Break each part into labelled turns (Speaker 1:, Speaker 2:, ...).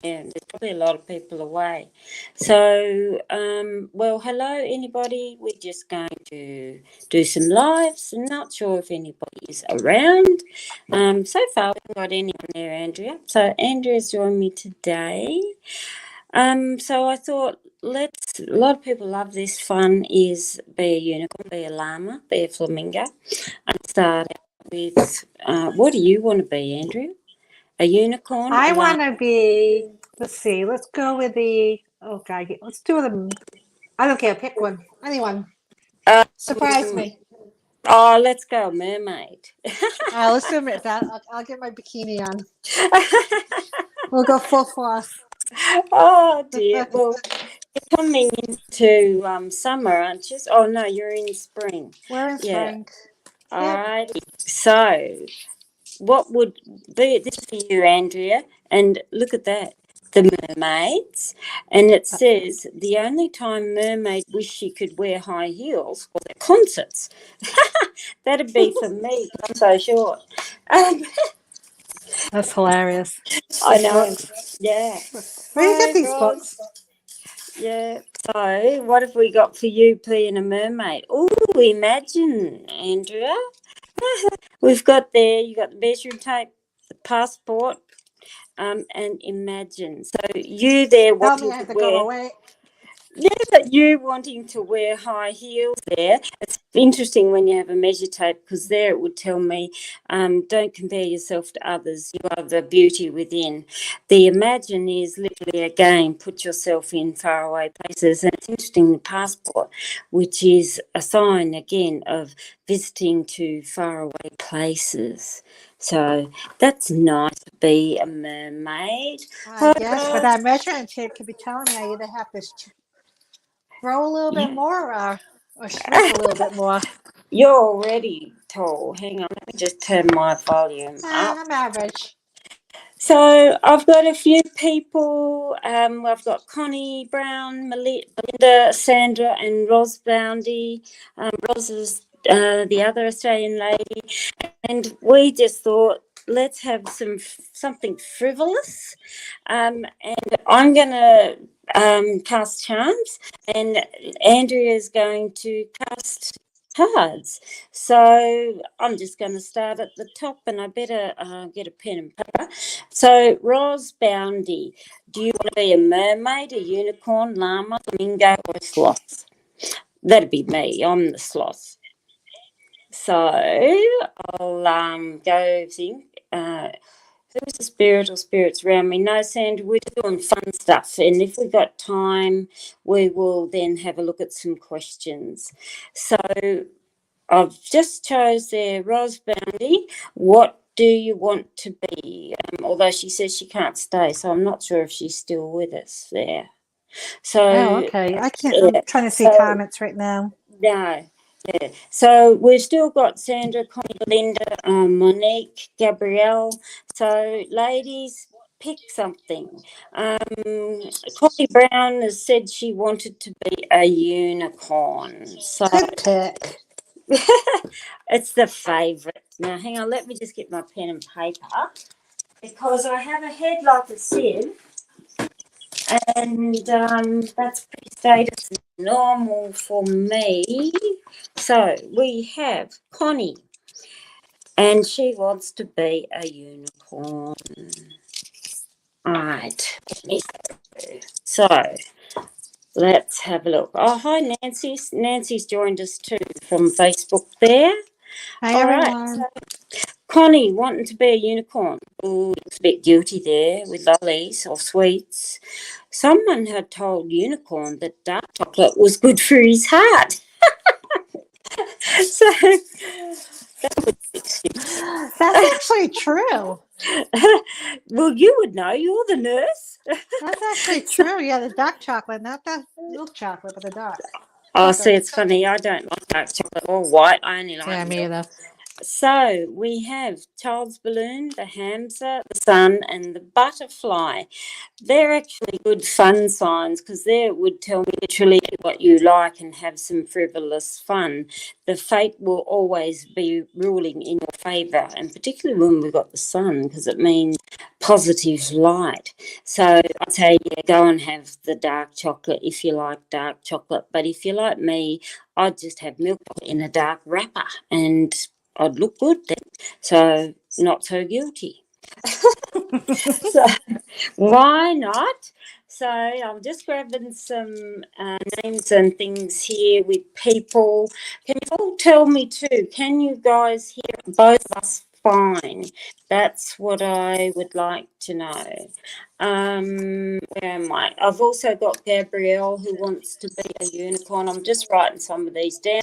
Speaker 1: Yeah, there's probably a lot of people away. So, well, hello, anybody. We're just going to do some lives. I'm not sure if anybody is around. So far, we haven't got anyone there, Andrea. So, Andrea's joined me today. So I thought, a lot of people love this fun is be a unicorn, be a llama, be a flamingo. And start out with, what do you want to be, Andrea? A unicorn, a
Speaker 2: I
Speaker 1: llama?
Speaker 2: want to be, let's see, let's go with oh God, let's do them. I don't care, pick one, anyone. Surprise
Speaker 1: Um,
Speaker 2: me.
Speaker 1: let's go, mermaid.
Speaker 2: Let's do that. I'll get my bikini on. We'll go full force.
Speaker 1: Oh dear. Well, you're coming into summer, aren't you? Oh no, you're in spring.
Speaker 2: We're in
Speaker 1: Yeah.
Speaker 2: spring.
Speaker 1: All
Speaker 2: Yep.
Speaker 1: right. So, what would be this for you, Andrea? And look at that. The mermaids, and it says the only time mermaid wish she could wear high heels was at concerts. That'd be for me. I'm so short. Um,
Speaker 2: That's hilarious.
Speaker 1: I
Speaker 2: These
Speaker 1: know.
Speaker 2: books.
Speaker 1: Yeah.
Speaker 2: Where do you get
Speaker 1: Hi,
Speaker 2: these
Speaker 1: Ros.
Speaker 2: books?
Speaker 1: Yeah. So, what have we got for you being a mermaid? Oh, imagine, Andrea. We've got there, you got the measuring tape, the passport, and imagine. So, you there
Speaker 2: Tell me
Speaker 1: wanting
Speaker 2: I
Speaker 1: to
Speaker 2: have to go
Speaker 1: wear.
Speaker 2: away.
Speaker 1: Yeah, but you wanting to wear high heels there. It's interesting when you have a measure tape because there it would tell me, don't compare yourself to others. You are the beauty within. The imagine is literally again, put yourself in faraway places. And it's interesting, the passport, which is a sign again of visiting to faraway places. So that's nice to be a mermaid.
Speaker 2: I
Speaker 1: Hi,
Speaker 2: guess, but
Speaker 1: Rose.
Speaker 2: that measuring tape could be telling me I either have to grow a little bit
Speaker 1: Yeah.
Speaker 2: more or shrink a little bit more.
Speaker 1: You're already tall. Hang on, let me just turn my volume up.
Speaker 2: I'm average.
Speaker 1: So I've got a few people. I've got Connie Brown, Belinda, Sandra, and Ros Boundy. Ros is the other Australian lady, and we just thought let's have something frivolous. And I'm going to cast charms, and Andrea is going to cast cards. So I'm just going to start at the top, and I better get a pen and paper. So, Ros Boundy, do you want to be a mermaid, a unicorn, llama, flamingo, or a sloth? That'd be me. I'm the sloth. So I'll go think. Who's the spirit or spirits around me? No, Sandra, we're doing fun stuff. And if we got time, we will then have a look at some questions. So I've just chose there, Ros Boundy. What do you want to be? Although she says she can't stay, so I'm not sure if she's still with us there.
Speaker 2: Oh,
Speaker 1: So,
Speaker 2: okay. I can't. I'm
Speaker 1: yeah.
Speaker 2: trying to see
Speaker 1: So,
Speaker 2: comments right now.
Speaker 1: no. Yeah. So we've still got Sandra, Connie, Belinda, Monique, Gabrielle. So, ladies, pick something. Connie Brown has said she wanted to be a unicorn. So
Speaker 2: Good pick.
Speaker 1: it's the favourite. Now, hang on, let me just get my pen and paper because I have a head like a sieve, and that's pretty status normal for me. So we have Connie, and she wants to be a unicorn. All right. So let's have a look. Oh, hi, Nancy. Nancy's joined us too from Facebook there.
Speaker 2: Hi,
Speaker 1: All right.
Speaker 2: everyone.
Speaker 1: So Connie wanting to be a unicorn. Oh, looks a bit guilty there with lollies or sweets. Someone had told Unicorn that dark chocolate was good for his heart. So that was excuse.
Speaker 2: That's actually true.
Speaker 1: Well, you would know. You're the nurse.
Speaker 2: That's actually true. Yeah, the dark chocolate, not the milk chocolate, but the dark.
Speaker 1: Oh, see,
Speaker 2: Chocolate.
Speaker 1: it's funny. I don't like dark chocolate or white. I only like
Speaker 2: Yeah, me
Speaker 1: milk.
Speaker 2: either.
Speaker 1: So we have child's balloon, the hamster, the sun, and the butterfly. They're actually good fun signs because they would tell me literally what you like and have some frivolous fun. The fate will always be ruling in your favour, and particularly when we've got the sun, because it means positive light. So I'd say, yeah, go and have the dark chocolate if you like dark chocolate. But if you're like me, I'd just have milk in a dark wrapper and I'd look good then. So not so guilty. So why not? So I'm just grabbing some names and things here with people. Can you all tell me too? Can you guys hear both of us fine? That's what I would like to know. Where am I? I've also got Gabrielle who wants to be a unicorn. I'm just writing some of these down.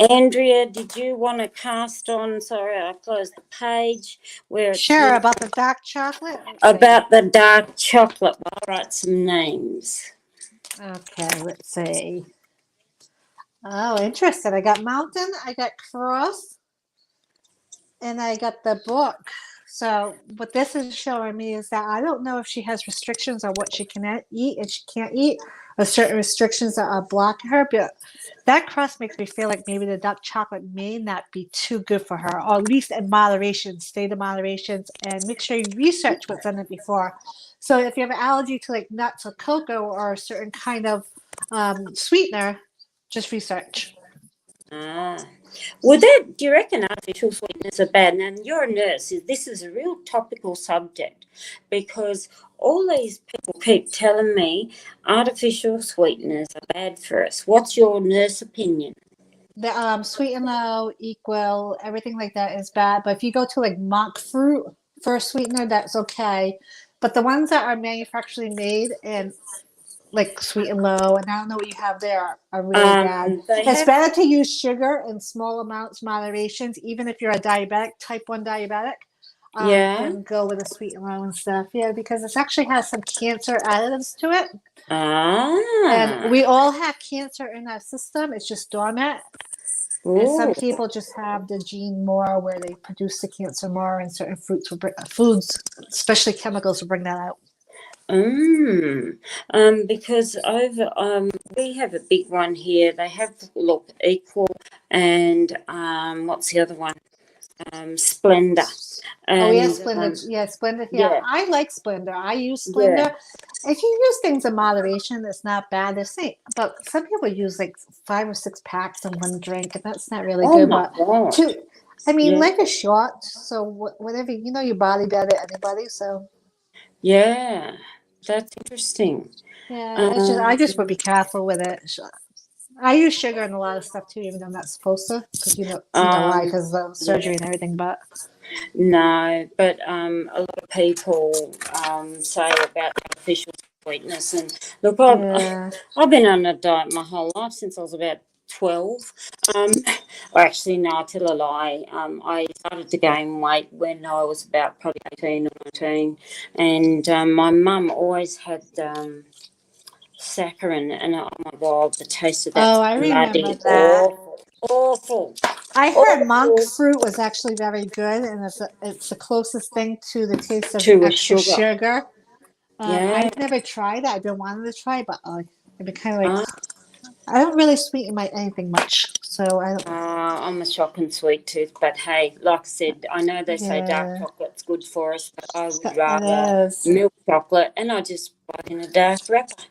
Speaker 1: Andrea, did you want to cast on? Sorry, I closed the page where it's
Speaker 2: Sure, about the dark chocolate.
Speaker 1: about the dark chocolate. I'll write some names.
Speaker 2: Okay, let's see. Oh, interesting. I got mountain, I got cross, and I got the book. So what this is showing me is that I don't know if she has restrictions on what she can eat and she can't eat, or certain restrictions that are blocking her. But that crust makes me feel like maybe the dark chocolate may not be too good for her, or at least in moderation. Stay to moderations and make sure you research what's in it before. So if you have an allergy to like nuts or cocoa or a certain kind of sweetener, just research.
Speaker 1: Ah. Would that, do you reckon artificial sweeteners are bad? Now, you're a nurse. This is a real topical subject because all these people keep telling me artificial sweeteners are bad for us. What's your nurse opinion?
Speaker 2: The sweet and low, equal, everything like that is bad. But if you go to like monk fruit for a sweetener, that's okay. But the ones that are manufacturally made and like sweet and low, and I don't know what you have there, are really bad.
Speaker 1: They
Speaker 2: It's
Speaker 1: have,
Speaker 2: better to use sugar in small amounts, moderations, even if you're a diabetic, type 1 diabetic,
Speaker 1: yeah.
Speaker 2: than go with a sweet and low and stuff. Yeah, because it actually has some cancer additives to it. And
Speaker 1: Ah.
Speaker 2: we all have cancer in our system. It's just dormant. And some
Speaker 1: Ooh.
Speaker 2: people just have the gene more where they produce the cancer more, and certain foods, especially chemicals, will bring that out.
Speaker 1: Because over we have a big one here. They have look equal and what's the other one? Splendor.
Speaker 2: Oh yeah,
Speaker 1: And
Speaker 2: Splenda. Yeah, Splenda. Yeah,
Speaker 1: yeah,
Speaker 2: I like Splenda. I use
Speaker 1: yeah.
Speaker 2: Splenda. If you use things in moderation, it's not bad. They're saying, but some people use like 5 or 6 packs in one drink, and that's not really
Speaker 1: Oh
Speaker 2: good.
Speaker 1: my
Speaker 2: But
Speaker 1: God.
Speaker 2: two, I mean,
Speaker 1: Yeah.
Speaker 2: life is short, so whatever your body better than anybody. So
Speaker 1: Yeah. That's interesting.
Speaker 2: yeah, it's just I
Speaker 1: Um,
Speaker 2: just would be careful with it. I use sugar in a lot of stuff too, even though I'm not supposed to, because you know why,
Speaker 1: um,
Speaker 2: because of
Speaker 1: yeah.
Speaker 2: surgery and everything. But
Speaker 1: No, but a lot of people say about artificial sweetness, and look,
Speaker 2: yeah,
Speaker 1: I've been on a diet my whole life since I was about 12. Or actually, no, I tell a lie. I started to gain weight when I was about probably 18 or 19, and my mum always had saccharin, and oh my God, the taste of
Speaker 2: oh,
Speaker 1: that's
Speaker 2: I remember
Speaker 1: bloody
Speaker 2: that.
Speaker 1: awful, awful,
Speaker 2: I heard monk
Speaker 1: awful
Speaker 2: fruit was actually very good, and it's the closest thing to the taste of
Speaker 1: to a
Speaker 2: actual
Speaker 1: sugar.
Speaker 2: sugar.
Speaker 1: Yeah.
Speaker 2: I've never tried it. I've been wanting to try, but I've been kind of like
Speaker 1: Uh,
Speaker 2: I don't really sweeten my anything much, so I don't.
Speaker 1: I'm a shock and sweet tooth, but hey, like I said, I know they say dark
Speaker 2: Yeah,
Speaker 1: chocolate's good for us, but I would
Speaker 2: it
Speaker 1: rather
Speaker 2: is.
Speaker 1: milk chocolate, and I just buy it in a dark wrapper.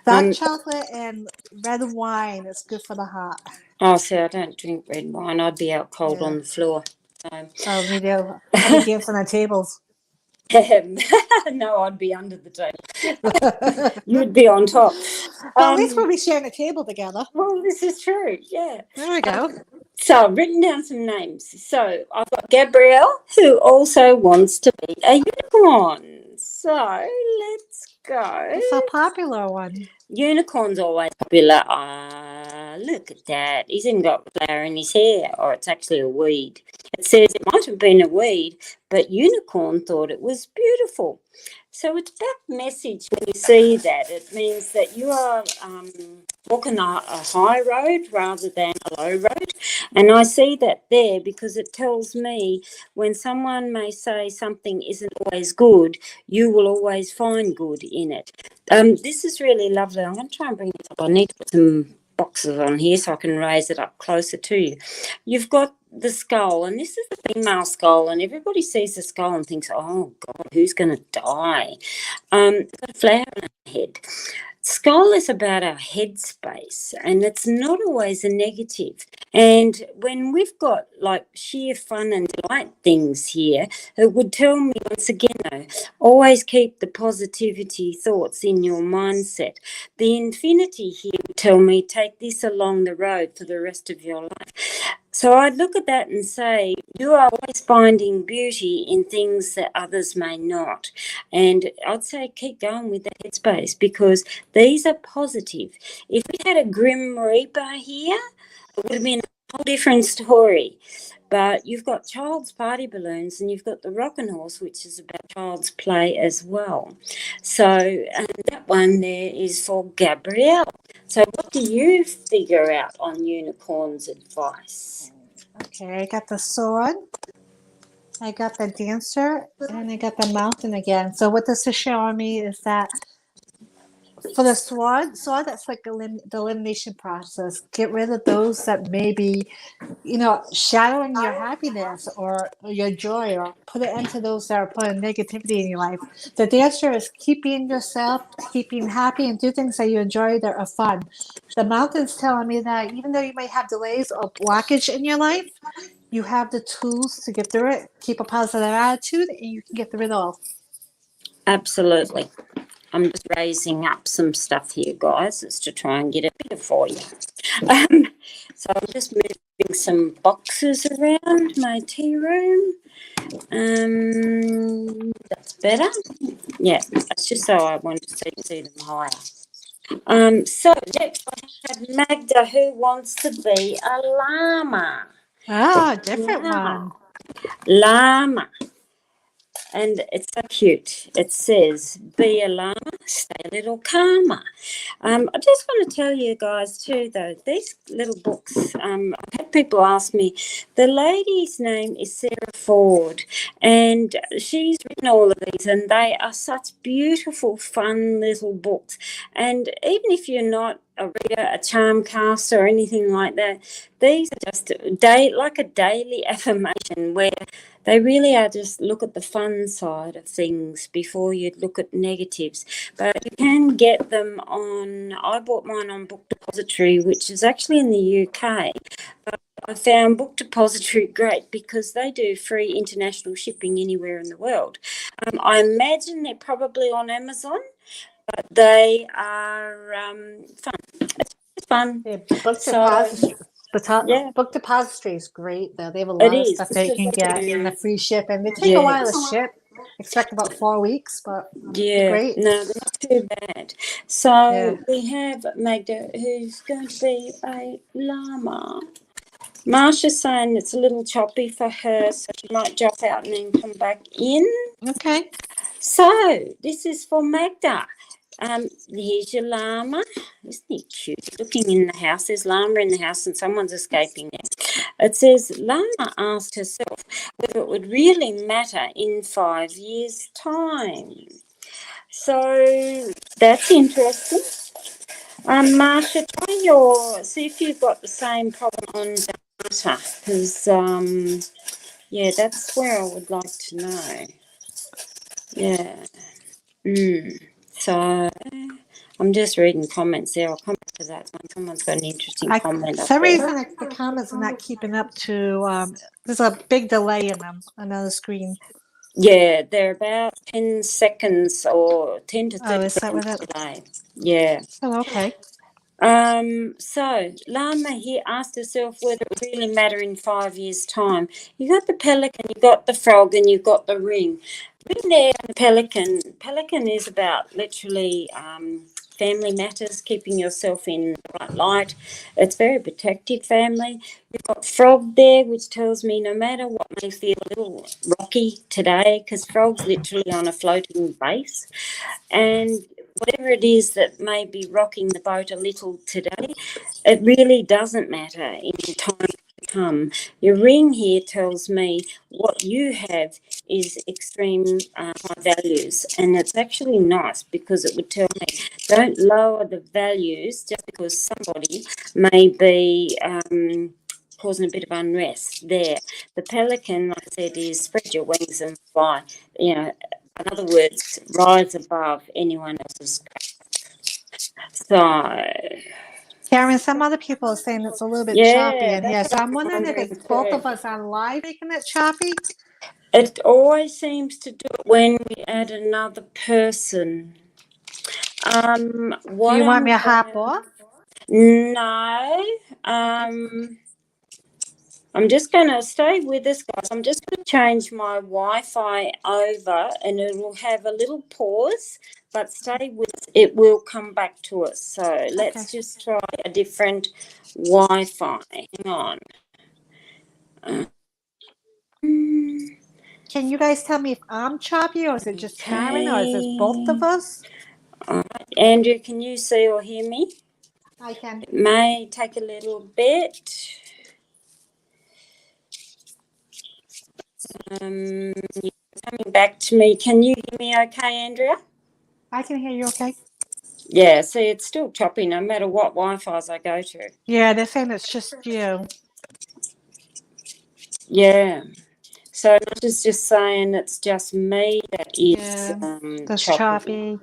Speaker 2: Dark
Speaker 1: Um,
Speaker 2: chocolate and red wine is good for the heart.
Speaker 1: oh, see, I don't drink red wine. I'd be out cold
Speaker 2: Yeah.
Speaker 1: on the floor. So,
Speaker 2: Oh, me too. I'll be dancing on tables.
Speaker 1: no, I'd be under the table.
Speaker 2: Well,
Speaker 1: You'd be on top.
Speaker 2: at least we'll
Speaker 1: Um,
Speaker 2: be sharing a table together.
Speaker 1: well, this is true. Yeah.
Speaker 2: There we go.
Speaker 1: So I've written down some names. So I've got Gabrielle, who also wants to be a unicorn. So let's go.
Speaker 2: It's a popular one.
Speaker 1: Unicorn's always popular. Ah, look at that. He's even got flower in his hair, or it's actually a weed. It says it might have been a weed, but Unicorn thought it was beautiful. So it's about message. When you see that, it means that you are walking a high road rather than a low road. And I see that there because it tells me when someone may say something isn't always good, you will always find good in it. This is really lovely. I'm going to try and bring it up. I need to put some boxes on here so I can raise it up closer to you. You've got the skull, and this is the female skull, and everybody sees the skull and thinks, oh God, who's going to die? It's got a flower on her head. Skull is about our headspace, and it's not always a negative. And when we've got like sheer fun and delight things here, it would tell me once again, though, always keep the positivity thoughts in your mindset. The infinity here would tell me take this along the road for the rest of your life. So I'd look at that and say, you are always finding beauty in things that others may not. And I'd say keep going with that headspace because these are positive. If we had a Grim Reaper here, it would have been a whole different story. But you've got child's party balloons and you've got the rocking horse, which is about child's play as well. So and that one there is for Gabrielle. So what do you figure out on unicorn's advice?
Speaker 2: Okay, I got the sword, I got the dancer, and I got the mountain again. So what this is showing me is that for the sword that's like the elimination process. Get rid of those that may be, shadowing your happiness or your joy, or put an end to those that are putting negativity in your life. The dancer is keeping yourself, keeping happy, and do things that you enjoy that are fun. The mountain's telling me that even though you might have delays or blockage in your life, you have the tools to get through it. Keep a positive attitude, and you can get through it all.
Speaker 1: Absolutely. I'm just raising up some stuff here, guys. It's to try and get it better for you. So I'm just moving some boxes around my tea room. That's better. Yeah, that's just so I want to see them higher. So next I have Magda, who wants to be a llama.
Speaker 2: Ah, different one.
Speaker 1: Llama. And it's so cute. It says, be a llama, stay a little calmer. I just want to tell you guys too, though, these little books, I've had people ask me, the lady's name is Sarah Ford, and she's written all of these, and they are such beautiful, fun little books. And even if you're not a reader, a charm caster, or anything like that, these are just like a daily affirmation where they really are just look at the fun side of things before you look at negatives. But you can get them on, I bought mine on Book Depository, which is actually in the UK. But I found Book Depository great because they do free international shipping anywhere in the world. I imagine they're probably on Amazon, but they are fun. It's fun.
Speaker 2: Yeah, Book Depository is great, though. They have a lot of stuff that you can get in the free ship, and they take a while to ship. Expect about 4 weeks, but great.
Speaker 1: No, they're not too bad. So we have Magda, who's going to be a llama. Marsha's saying it's a little choppy for her, so she might drop out and then come back in.
Speaker 2: Okay.
Speaker 1: So this is for Magda. Here's your llama. Isn't he cute? Looking in the house. There's llama in the house and someone's escaping it. It says, llama asked herself whether it would really matter in 5 years' time. So that's interesting. Marsha, see if you've got the same problem on data, because, that's where I would like to know. Yeah. So I'm just reading comments there. I'll come back to that when someone's got an interesting comment.
Speaker 2: For some reason, the comments are not keeping up to, there's a big delay in them on the screen.
Speaker 1: Yeah, they're about 10 seconds or 10 to 30 seconds delay. Yeah.
Speaker 2: Oh, okay.
Speaker 1: So Llama here asked herself whether it would really matter in 5 years' time. You got the pelican, you got the frog, and you've got the ring. Ring there and the pelican. Pelican is about literally family matters, keeping yourself in the right light. It's very protective family. We've got Frog there, which tells me no matter what may feel a little rocky today, because Frog's literally on a floating base, and whatever it is that may be rocking the boat a little today, it really doesn't matter in time to come. Your ring here tells me what you have is extreme high values, and it's actually nice because it would tell me don't lower the values just because somebody may be causing a bit of unrest there. The pelican, like I said, is spread your wings and fly. You know, in other words, rise above anyone else's. So,
Speaker 2: Karen, some other people are saying it's a little bit choppy
Speaker 1: yeah,
Speaker 2: in here.
Speaker 1: that's
Speaker 2: So
Speaker 1: what
Speaker 2: I'm
Speaker 1: I'm
Speaker 2: wondering if
Speaker 1: wondering
Speaker 2: it's both
Speaker 1: too.
Speaker 2: of us on live making it choppy.
Speaker 1: It always seems to do it when we add another person.
Speaker 2: Do
Speaker 1: What
Speaker 2: you want
Speaker 1: I'm
Speaker 2: me to hop
Speaker 1: gonna,
Speaker 2: off?
Speaker 1: no,
Speaker 2: Okay.
Speaker 1: I'm just going to stay with us, guys. I'm just going to change my Wi-Fi over, and it will have a little pause, but stay with us. It will come back to us. So let's just try a different Wi-Fi. Hang on.
Speaker 2: Can you guys tell me if I'm choppy or is it just Karen or is it both of
Speaker 1: Okay.
Speaker 2: us?
Speaker 1: All right. Andrea, can you see or hear me?
Speaker 2: I can.
Speaker 1: It may take a little bit. You're coming back to me. Can you hear me okay, Andrea?
Speaker 2: I can hear you okay.
Speaker 1: Yeah, see, it's still choppy no matter what Wi-Fi's I go to.
Speaker 2: Yeah, they're saying it's just you.
Speaker 1: Yeah. So Nash is just saying it's just me that is
Speaker 2: Yeah, that's
Speaker 1: choppy.
Speaker 2: choppy.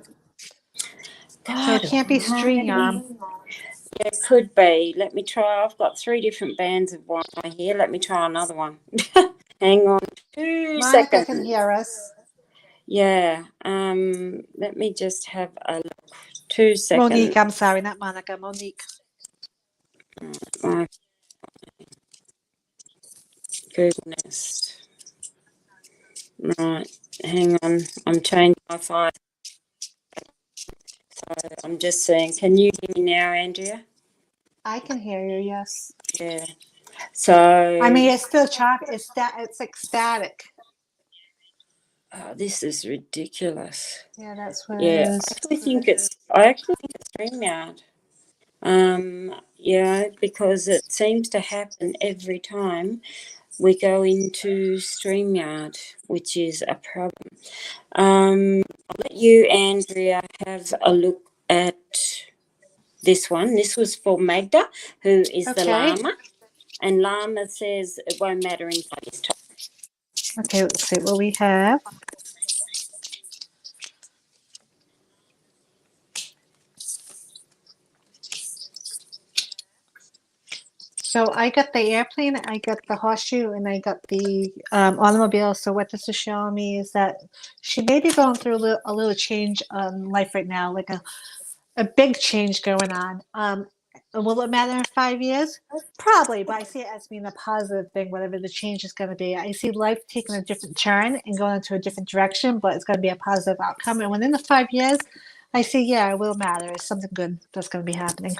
Speaker 2: So
Speaker 1: God
Speaker 2: it can't be
Speaker 1: almighty.
Speaker 2: StreamYard.
Speaker 1: Yeah, it could be. Let me try. I've got 3 different bands of Wi-Fi here. Let me try another one. Hang on 2
Speaker 2: Monica can
Speaker 1: seconds.
Speaker 2: hear us.
Speaker 1: Yeah. Let me just have a look. 2 seconds.
Speaker 2: Monique, I'm sorry, not Monica, Monique.
Speaker 1: My goodness. Right. Hang on. I'm changing Wi-Fi. So I'm just saying, can you hear me now, Andrea?
Speaker 2: I can hear you, yes.
Speaker 1: Yeah. So
Speaker 2: I mean, it's still choppy. It's ecstatic.
Speaker 1: this is ridiculous.
Speaker 2: Yeah, that's what it
Speaker 1: Yeah,
Speaker 2: is.
Speaker 1: I actually think it's StreamYard. Yeah, because it seems to happen every time we go into StreamYard, which is a problem. I'll let you, Andrea, have a look at this one. This was for Magda, who is the
Speaker 2: Okay.
Speaker 1: llama, and llama says it won't matter in 5 years' time.
Speaker 2: Okay, let's see what we have. So I got the airplane, I got the horseshoe, and I got the automobile. So what this is showing me is that she may be going through a little change in life right now, like a big change going on. Will it matter in 5 years? Probably, but I see it as being a positive thing, whatever the change is going to be. I see life taking a different turn and going into a different direction, but it's going to be a positive outcome. And within the 5 years, I see, yeah, it will matter. It's something good that's going to be happening.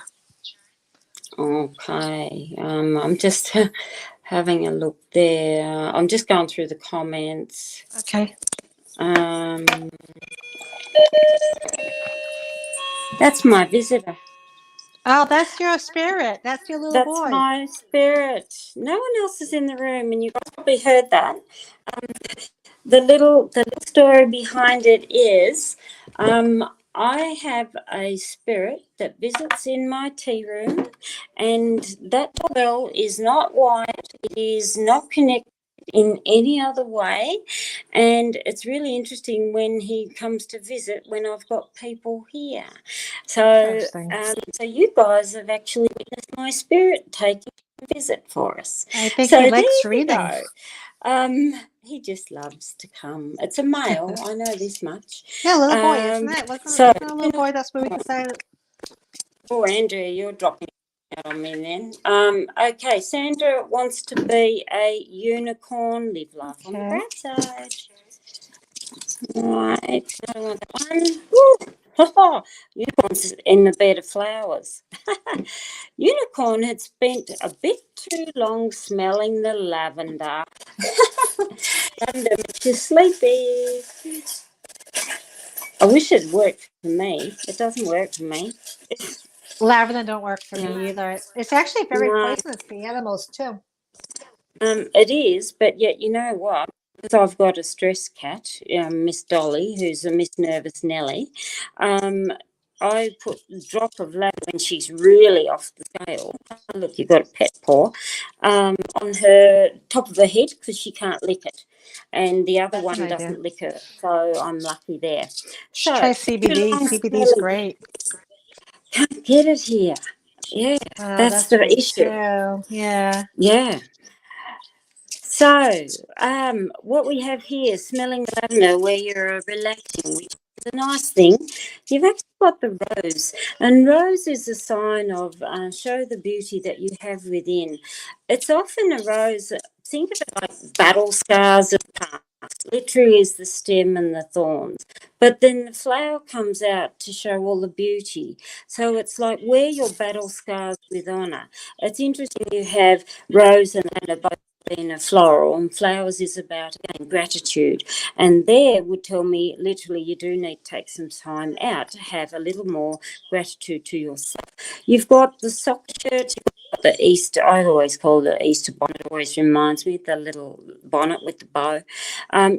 Speaker 1: Okay, I'm just having a look there. I'm just going through the comments.
Speaker 2: Okay.
Speaker 1: That's my visitor.
Speaker 2: Oh, that's your spirit. That's your little
Speaker 1: That's
Speaker 2: boy.
Speaker 1: my spirit. No one else is in the room, and you guys probably heard that. The little story behind it is, I have a spirit that visits in my tea room, and that doorbell is not wired. It is not connected in any other way, and it's really interesting when he comes to visit when I've got people here. So,
Speaker 2: Interesting.
Speaker 1: so you guys have actually witnessed my spirit taking a visit for us.
Speaker 2: I think
Speaker 1: So
Speaker 2: he
Speaker 1: there
Speaker 2: likes
Speaker 1: you
Speaker 2: reading.
Speaker 1: go. He just loves to come. It's a male, I know this much.
Speaker 2: Yeah, little boy, isn't it?
Speaker 1: So,
Speaker 2: Isn't it a little boy? That's what we decided.
Speaker 1: oh, Andrea, you're dropping out on me then. Okay, Sandra wants to be a unicorn. Live life on the
Speaker 2: Okay.
Speaker 1: bright side. Right, I don't want that one. Woo, Unicorn's in the bed of flowers. Unicorn had spent a bit too long smelling the lavender. Lavender makes you sleepy. I wish it worked for me. It doesn't work for me.
Speaker 2: Lavender don't work for
Speaker 1: No.
Speaker 2: me either. It's actually very
Speaker 1: No.
Speaker 2: poisonous for animals too.
Speaker 1: It is, but yet you know what? Because I've got a stress cat, Miss Dolly, who's a Miss Nervous Nelly. I put a drop of lavender when she's really off the scale. Oh, look, you've got a pet paw on her top of her head because she can't lick it, and the other
Speaker 2: That's
Speaker 1: one
Speaker 2: an idea.
Speaker 1: doesn't lick her. So I'm lucky there. So
Speaker 2: Try CBD. CBD is great.
Speaker 1: Can't get it here. Yeah, that's the
Speaker 2: right
Speaker 1: issue.
Speaker 2: too. Yeah.
Speaker 1: Yeah. So, what we have here, smelling lavender, where you're relaxing, which is a nice thing. You've actually got the rose, and rose is a sign of show the beauty that you have within. It's often a rose. Think of it like battle scars of the past. Literally is the stem and the thorns, but then the flower comes out to show all the beauty. So it's like wear your battle scars with honour. It's interesting you have rose and lavender both being a floral, and flowers is about again gratitude, and there would tell me literally you do need to take some time out to have a little more gratitude to yourself. You've got the sock shirt, you've got the Easter, I always call it the Easter bonnet, it always reminds me, the little bonnet with the bow.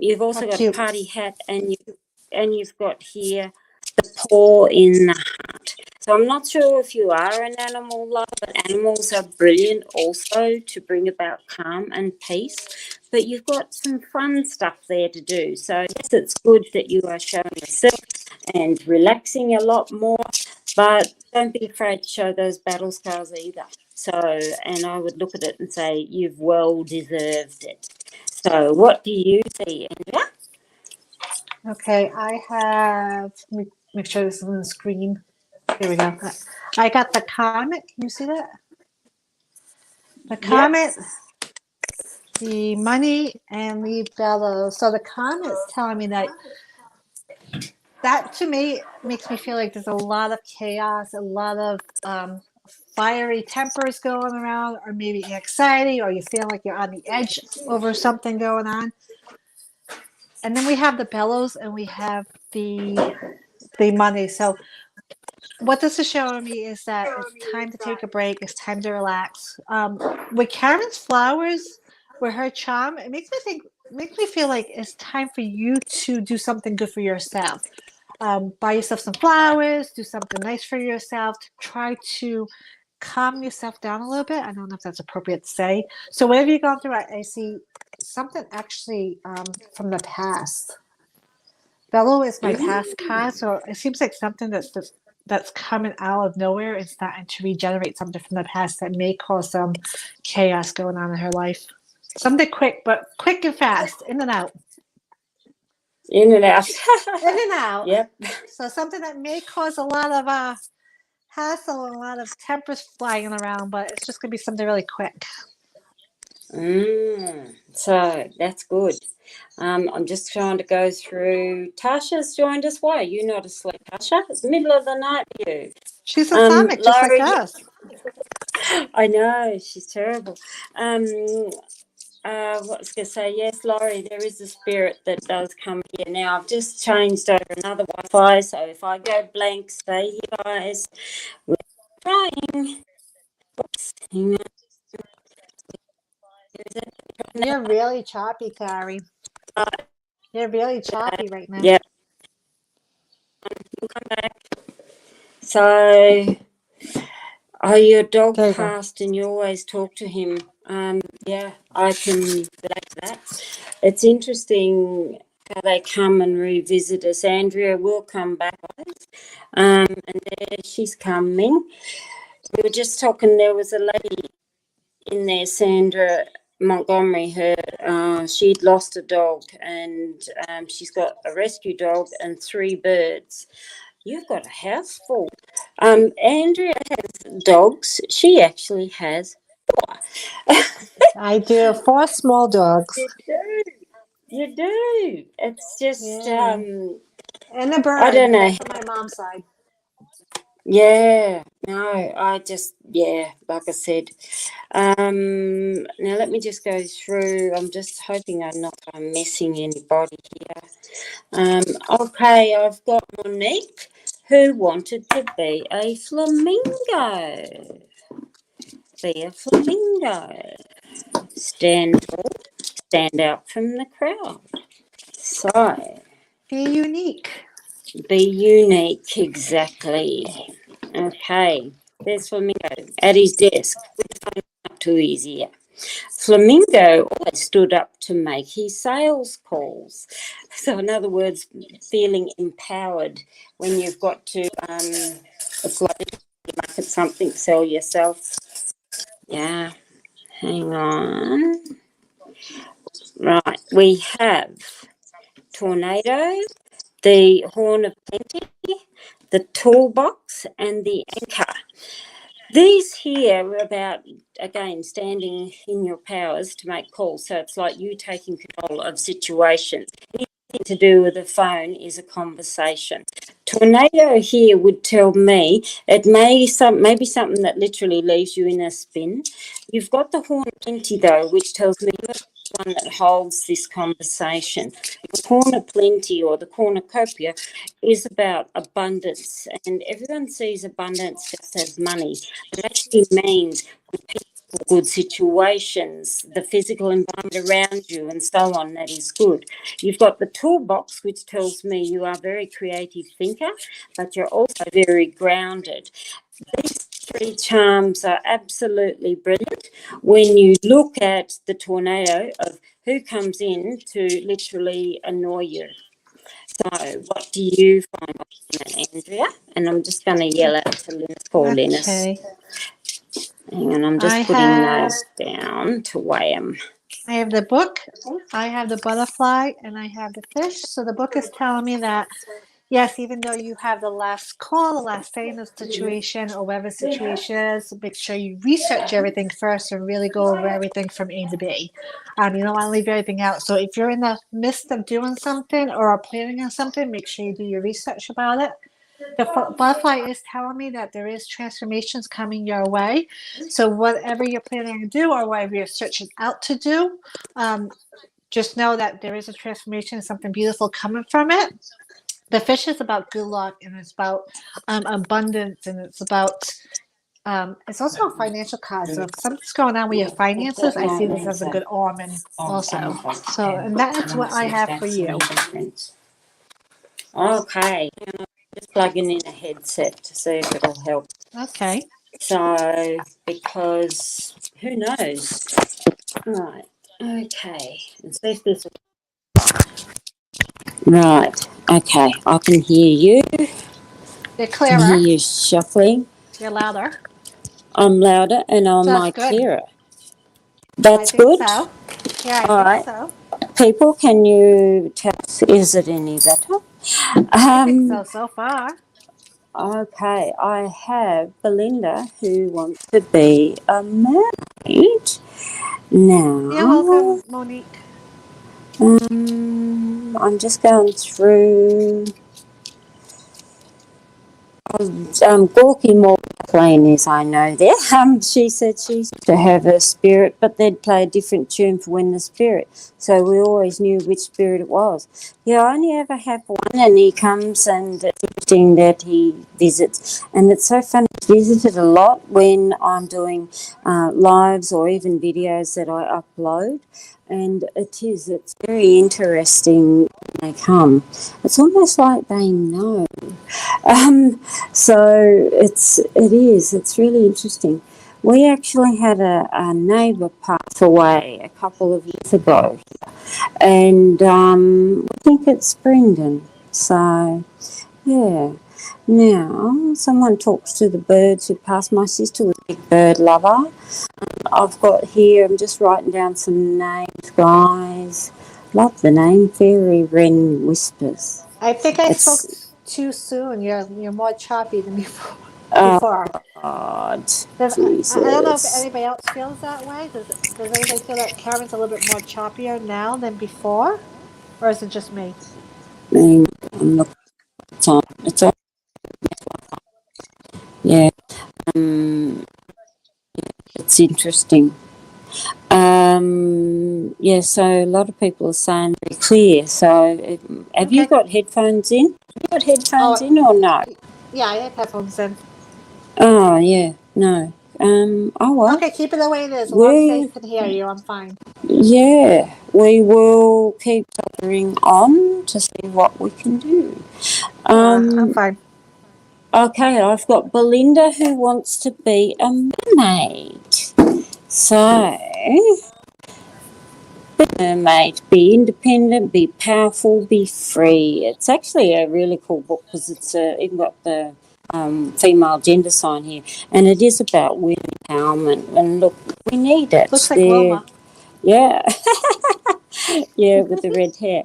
Speaker 1: You've also got a party hat, and you've got here the paw in the heart. So I'm not sure if you are an animal lover, but animals are brilliant also to bring about calm and peace. But you've got some fun stuff there to do. So yes, it's good that you are showing yourself and relaxing a lot more, but don't be afraid to show those battle scars either. So, and I would look at it and say, you've well deserved it. So what do you see, Andrea?
Speaker 2: Okay, I have. Let me make sure this is on the screen. Here we go. I got the comet. Can you see that? The comet, the money, and the bellows. So the comet's telling me that to me makes me feel like there's a lot of chaos, a lot of fiery tempers going around, or maybe anxiety, or you feel like you're on the edge over something going on. And then we have the bellows, and we have the money. So what this is showing me is that it's time to take a break. It's time to relax. With Karen's flowers, with her charm, it makes me feel like it's time for you to do something good for yourself. Buy yourself some flowers, do something nice for yourself, to try to calm yourself down a little bit. I don't know if that's appropriate to say. So whatever you're going through, I see something actually from the past. Bellow is my past card, so it seems like something that's coming out of nowhere and starting to regenerate something from the past that may cause some chaos going on in her life. Something quick, but quick and fast, in and out.
Speaker 1: In and out.
Speaker 2: In and out.
Speaker 1: Yep.
Speaker 2: So something that may cause a lot of hassle and a lot of tempers flying around, but it's just going to be something really quick.
Speaker 1: So that's good. I'm just trying to go through. Tasha's joined us. Why are you not asleep, Tasha? It's the middle of the night for you.
Speaker 2: She's a comic, just like us.
Speaker 1: I know, she's terrible. What was going to say? Yes, Laurie, there is a spirit that does come here. Now, I've just changed over another Wi-Fi, so if I go blank, stay here, guys. We're trying. Oops. Hang on.
Speaker 2: You're really choppy, Carrie. You're really choppy right now.
Speaker 1: Yep. We'll come back. So, your dog passed and you always talk to him. Yeah, I can relate to that. It's interesting how they come and revisit us. Andrea will come back. And there she's coming. We were just talking, there was a lady in there, Sandra Montgomery, she'd lost a dog, and she's got a rescue dog and 3 birds. You've got a house full. Andrea has dogs. She actually has 4.
Speaker 2: I do 4 small dogs.
Speaker 1: You do. It's just
Speaker 2: And a bird.
Speaker 1: I don't know.
Speaker 2: That's on my mom's side.
Speaker 1: Yeah, no, like I said. Now let me just go through. I'm just hoping I'm missing anybody here. Okay, I've got Monique who wanted to be a flamingo. Be a flamingo. Stand tall, stand out from the crowd. So,
Speaker 2: Be unique.
Speaker 1: be unique, exactly. Okay, there's Flamingo at his desk with the phone up to his ear. Flamingo always stood up to make his sales calls. So, in other words, feeling empowered when you've got to, it's like you market something, sell yourself. Yeah, hang on. Right, we have tornado, the horn of plenty, the toolbox, and the anchor. These here are about, again, standing in your powers to make calls. So it's like you taking control of situations. Anything to do with the phone is a conversation. Tornado here would tell me it may be something that literally leaves you in a spin. You've got the horn of plenty though, which tells me you're the one that holds this conversation. The corner plenty or the cornucopia is about abundance, and everyone sees abundance just as money, but it actually means good people, good situations, the physical environment around you, and so on. That is good. You've got the toolbox, which tells me you are a very creative thinker, but you're also very grounded. These three charms are absolutely brilliant when you look at the tornado of who comes in to literally annoy you. So, what do you find on that, Andrea? And I'm just going to yell out to Linus, call Linus.
Speaker 2: Okay.
Speaker 1: Hang on, I'm just putting those down to weigh them.
Speaker 2: I have the book, I have the butterfly, and I have the fish. So the book is telling me that, yes, even though you have the last call, the last say in the situation, or whatever the situation is, make sure you research everything first and really go over everything from A to B. You don't want to leave everything out. So if you're in the midst of doing something or are planning on something, make sure you do your research about it. The butterfly is telling me that there is transformations coming your way. So whatever you're planning to do or whatever you're searching out to do, just know that there is a transformation, something beautiful coming from it. The fish is about good luck, and it's about abundance, and it's about it's also a financial card. So if something's going on with your finances, I see this as a good omen also. So, and that is what I have for you.
Speaker 1: Okay. Just plugging in a headset to see if it'll help.
Speaker 2: Okay.
Speaker 1: So, because who knows? Right. Okay. And see if this. Right. Okay. I can hear you.
Speaker 2: You're
Speaker 1: I
Speaker 2: clearer.
Speaker 1: can hear you shuffling.
Speaker 2: You're louder.
Speaker 1: I'm louder and I'm
Speaker 2: So that's good.
Speaker 1: clearer. That's
Speaker 2: I think
Speaker 1: good.
Speaker 2: so. Yeah, I
Speaker 1: All
Speaker 2: think
Speaker 1: right.
Speaker 2: so.
Speaker 1: People, can you tell us, is it any better?
Speaker 2: I think so far.
Speaker 1: Okay, I have Belinda who wants to be a mermaid. Now,
Speaker 2: You're welcome, Monique.
Speaker 1: I'm just going through. Gorky more plain as I know there. She said she used to have a spirit, but they'd play a different tune for when the spirit. So we always knew which spirit it was. Yeah, I only ever have one, and he comes, and it's interesting that he visits. And it's so funny. He's visited a lot when I'm doing lives or even videos that I upload. And it's very interesting when they come. It's almost like they know. So it's really interesting. We actually had a neighbour pass away a couple of years ago, and I think it's Brendan. So, yeah. Now, someone talks to the birds who passed. My sister was a big bird lover. I've got here, I'm just writing down some names, guys. Love the name, Fairy Wren Whispers.
Speaker 2: I think I spoke too soon. You're more choppy than before.
Speaker 1: God,
Speaker 2: I don't know if
Speaker 1: Jesus.
Speaker 2: anybody else feels that way. Does anybody feel that Karen's a little bit more choppier now than before, or is it just me?
Speaker 1: I'm looking It's on. Yeah. It's interesting. Yeah, so a lot of people are saying very clear. So have you
Speaker 2: Okay.
Speaker 1: got headphones in? Have you got headphones
Speaker 2: Oh,
Speaker 1: in or no?
Speaker 2: yeah, I have headphones in.
Speaker 1: Oh, yeah, no. Oh, well,
Speaker 2: Okay, keep it the way it is. As long as I
Speaker 1: we,
Speaker 2: can hear you, I'm fine.
Speaker 1: yeah, we will keep soldering on to see what we can do.
Speaker 2: I'm fine.
Speaker 1: Okay, I've got Belinda who wants to be a mermaid. So, be a mermaid, be independent, be powerful, be free. It's actually a really cool book because it's even got the female gender sign here, and it is about women empowerment. And look, we need
Speaker 2: Looks
Speaker 1: it.
Speaker 2: like
Speaker 1: There,
Speaker 2: Wilma.
Speaker 1: yeah, yeah, with the red hair.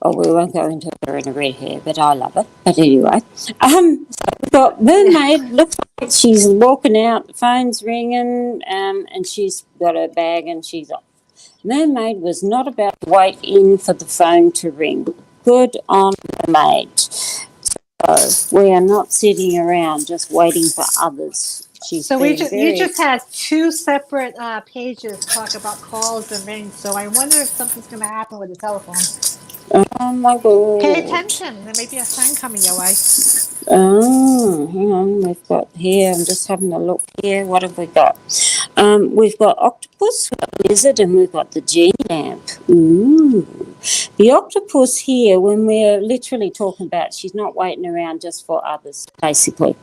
Speaker 1: Oh, we won't go into her in a red hair, but I love it. But anyway, so we've got mermaid. Looks like she's walking out. The phone's ringing, and she's got her bag and she's off. Mermaid was not about to wait in for the phone to ring. Good on Mermaid. So we are not sitting around just waiting for others. She's
Speaker 2: So
Speaker 1: being
Speaker 2: you
Speaker 1: very.
Speaker 2: just had two separate pages talk about calls and rings. So I wonder if something's going to happen with the telephone.
Speaker 1: Oh my
Speaker 2: Pay
Speaker 1: God.
Speaker 2: attention. There may be a sign coming your way.
Speaker 1: Oh, hang on. We've got here. I'm just having a look here. What have we got? We've got octopus, we've got lizard, and we've got the genie lamp. Ooh. The octopus here, when we're literally talking about, she's not waiting around just for others, basically.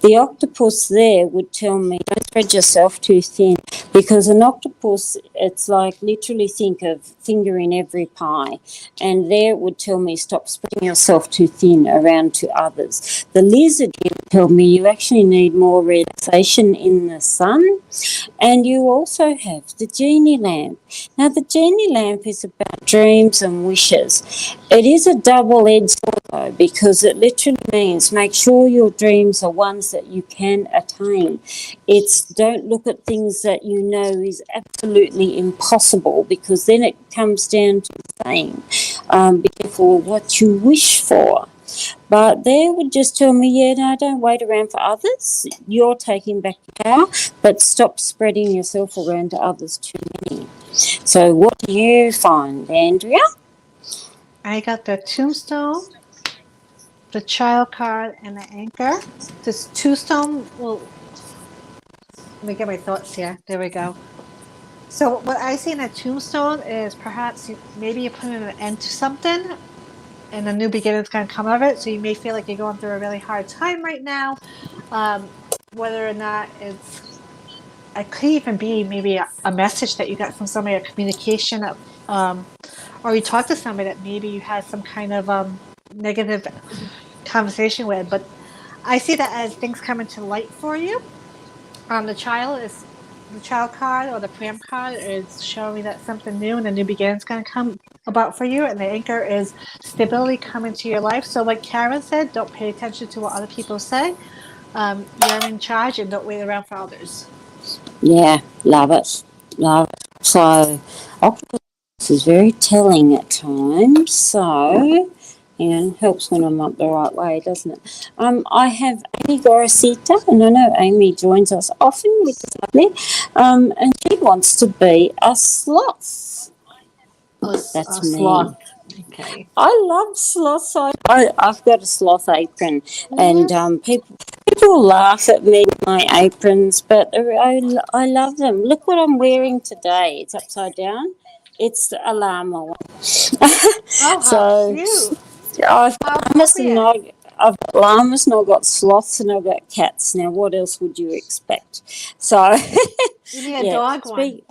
Speaker 1: The octopus there would tell me, don't spread yourself too thin, because an octopus, it's like literally think of finger in every pie. And there it would tell me, stop spreading yourself too thin around to others. The lizard here would tell me you actually need more relaxation in the sun. And you also have the genie lamp. Now, the genie lamp is about dreams and wishes. It is a double-edged sword, though, because it literally means make sure your dreams are ones that you can attain. It's don't look at things that you know is absolutely impossible, because then it comes down to saying, be careful what you wish for. But they would just tell me, yeah, no, don't wait around for others. You're taking back your power, but stop spreading yourself around to others too many. So what do you find, Andrea?
Speaker 2: I got the tombstone, the child card, and the anchor. This tombstone will. Let me get my thoughts here. There we go. So what I see in a tombstone is perhaps maybe you're putting an end to something, and a new beginning is going to come of it. So you may feel like you're going through a really hard time right now. Whether or not it could even be maybe a message that you got from somebody, a communication, or you talked to somebody that maybe you had some kind of negative conversation with. But I see that as things coming to light for you. The child card or the pram card is showing that something new and a new beginning is going to come about for you, and the anchor is stability coming to your life. So like Karen said, don't pay attention to what other people say. You're in charge, and don't wait around for others.
Speaker 1: Yeah, love it. Love it. So octopus is very telling at times. So, and helps when I'm up the right way, doesn't it? I have Amy Gorosita, and I know Amy joins us often, which is lovely. And she wants to be a sloth. That's
Speaker 2: A
Speaker 1: me.
Speaker 2: sloth. Okay.
Speaker 1: I love sloths. I've got a sloth apron, and
Speaker 2: Mm-hmm.
Speaker 1: people laugh at me with my aprons, but I love them. Look what I'm wearing today. It's upside down. It's a llama one.
Speaker 2: Oh, how
Speaker 1: So
Speaker 2: cute.
Speaker 1: I've
Speaker 2: How
Speaker 1: got llamas and
Speaker 2: appropriate.
Speaker 1: I've got llamas and I've got sloths and I've got cats. Now, what else would you expect? So,
Speaker 2: You need a
Speaker 1: yeah.
Speaker 2: dog one.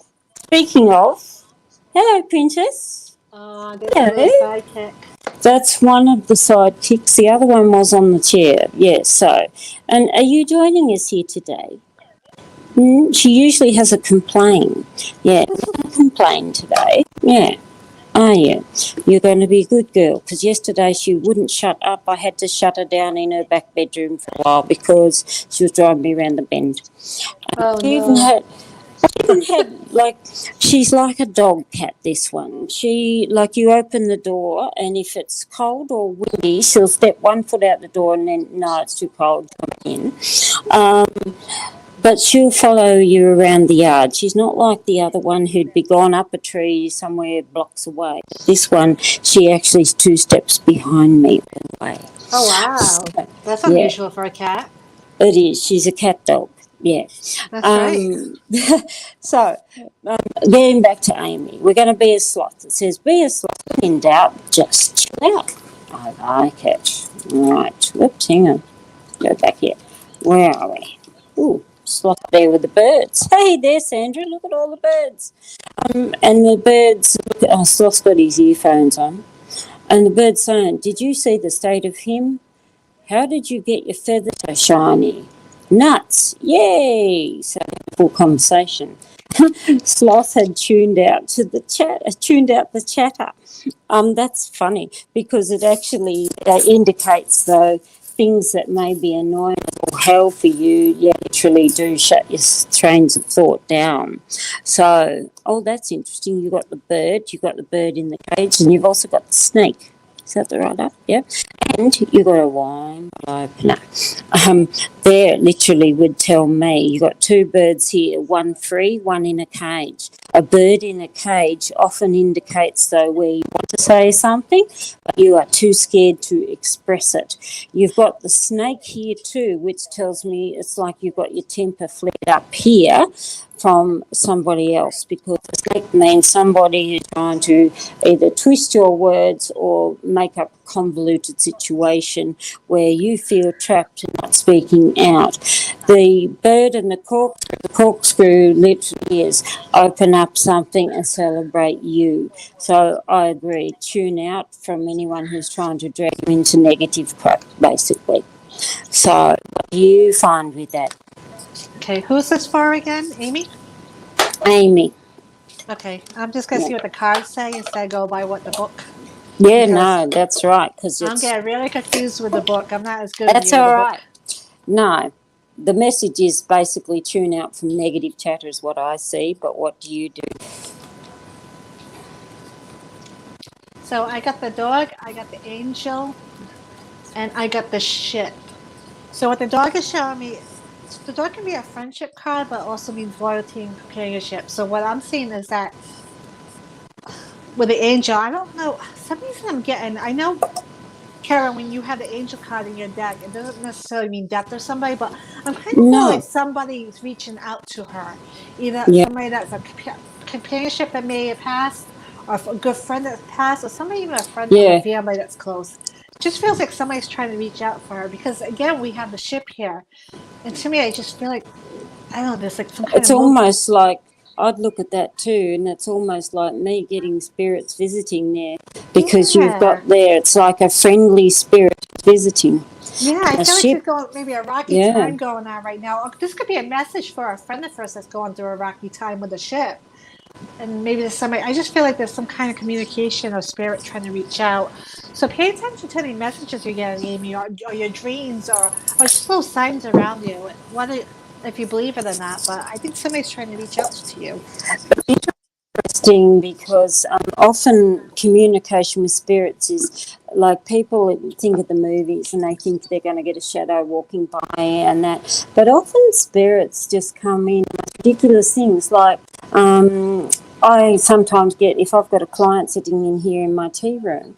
Speaker 1: Speaking of, hello, Princess.
Speaker 2: Oh, there's a little
Speaker 1: Hello.
Speaker 2: sidekick.
Speaker 1: That's one of the sidekicks. The other one was on the chair. Yeah, so. And are you joining us here today? She usually has a complaint. Yeah, not complain today. Yeah. Are you? You're going to be a good girl, because yesterday she wouldn't shut up. I had to shut her down in her back bedroom for a while because she was driving me around the bend.
Speaker 2: Oh
Speaker 1: She even
Speaker 2: no.
Speaker 1: had, Even had like she's like a dog cat. This one, she like you open the door, and if it's cold or windy, she'll step one foot out the door, and then no, it's too cold, come in. But she'll follow you around the yard. She's not like the other one who'd be gone up a tree somewhere blocks away. This one, she actually is 2 steps behind me away.
Speaker 2: Oh, wow.
Speaker 1: So,
Speaker 2: That's
Speaker 1: yeah,
Speaker 2: unusual for a cat.
Speaker 1: it is. She's a cat dog. Yeah.
Speaker 2: That's right.
Speaker 1: So, getting back to Amy, we're going to be a sloth. It says, be a sloth. When in doubt, just chill out. I like it. Right. Whoops, hang on. Go back here. Where are we? Ooh, sloth there with the birds. Hey there, Sandra. Look at all the birds. And the birds, Sloth's got his earphones on. And the bird's saying, did you see the state of him? How did you get your feathers so shiny? Nuts, yay! So full conversation. Sloth had tuned out the chatter. That's funny because it actually indicates though things that may be annoying or hell for you, literally do shut your trains of thought down. So, that's interesting. You've got the bird in the cage, and you've also got the snake. Is that the right up? Yeah. And you've got a wine opener. There literally would tell me you've got 2 birds here, one free, one in a cage. A bird in a cage often indicates though where you want to say something, but you are too scared to express it. You've got the snake here too, which tells me it's like you've got your temper flared up here from somebody else, because the snake means somebody who's trying to either twist your words or make up a convoluted situation where you feel trapped and not speaking out. The bird and the corkscrew literally is open up something and celebrate you. So I agree, tune out from anyone who's trying to drag you into negative crap, basically. So what do you find with that?
Speaker 2: Okay, who's this for again? Amy?
Speaker 1: Amy.
Speaker 2: Okay, I'm just going to see what the cards say instead of go by what the book.
Speaker 1: Yeah, no, that's right. Because
Speaker 2: I'm getting really confused with the book. I'm not as good as
Speaker 1: that's
Speaker 2: you with
Speaker 1: all
Speaker 2: the
Speaker 1: right.
Speaker 2: book.
Speaker 1: No, the message is basically tune out from negative chatter is what I see, but what do you do?
Speaker 2: So I got the dog, I got the angel, and I got the ship. So what the dog is showing me, the dog can be a friendship card, but also means loyalty and companionship. So what I'm seeing is that with the angel, I don't know, some reason I'm getting, I know, Karen, when you have the angel card in your deck, it doesn't necessarily mean death or somebody, but I'm kind of feeling like somebody's reaching out to her. Either somebody that's a companionship that may have passed, or a good friend that's passed, or somebody even a friend from a family that's close. Just feels like somebody's trying to reach out for her because, again, we have the ship here. And to me, I just feel like, I don't know, there's like some kind
Speaker 1: It's
Speaker 2: of
Speaker 1: almost like, I'd look at that too, and it's almost like me getting spirits visiting there, because you've got there, it's like a friendly spirit visiting.
Speaker 2: Yeah, I feel like she's going maybe a rocky time going on right now. This could be a message for a friend of hers that's going through a rocky time with the ship. And maybe there's somebody, I just feel like there's some kind of communication or spirit trying to reach out. So pay attention to any messages you're getting, Amy, or your dreams, or just little signs around you. If you believe it or not, but I think somebody's trying to reach out to you.
Speaker 1: Interesting, because often communication with spirits is like people think of the movies and they think they're going to get a shadow walking by and that, but often spirits just come in ridiculous things like I sometimes get, if I've got a client sitting in here in my tea room,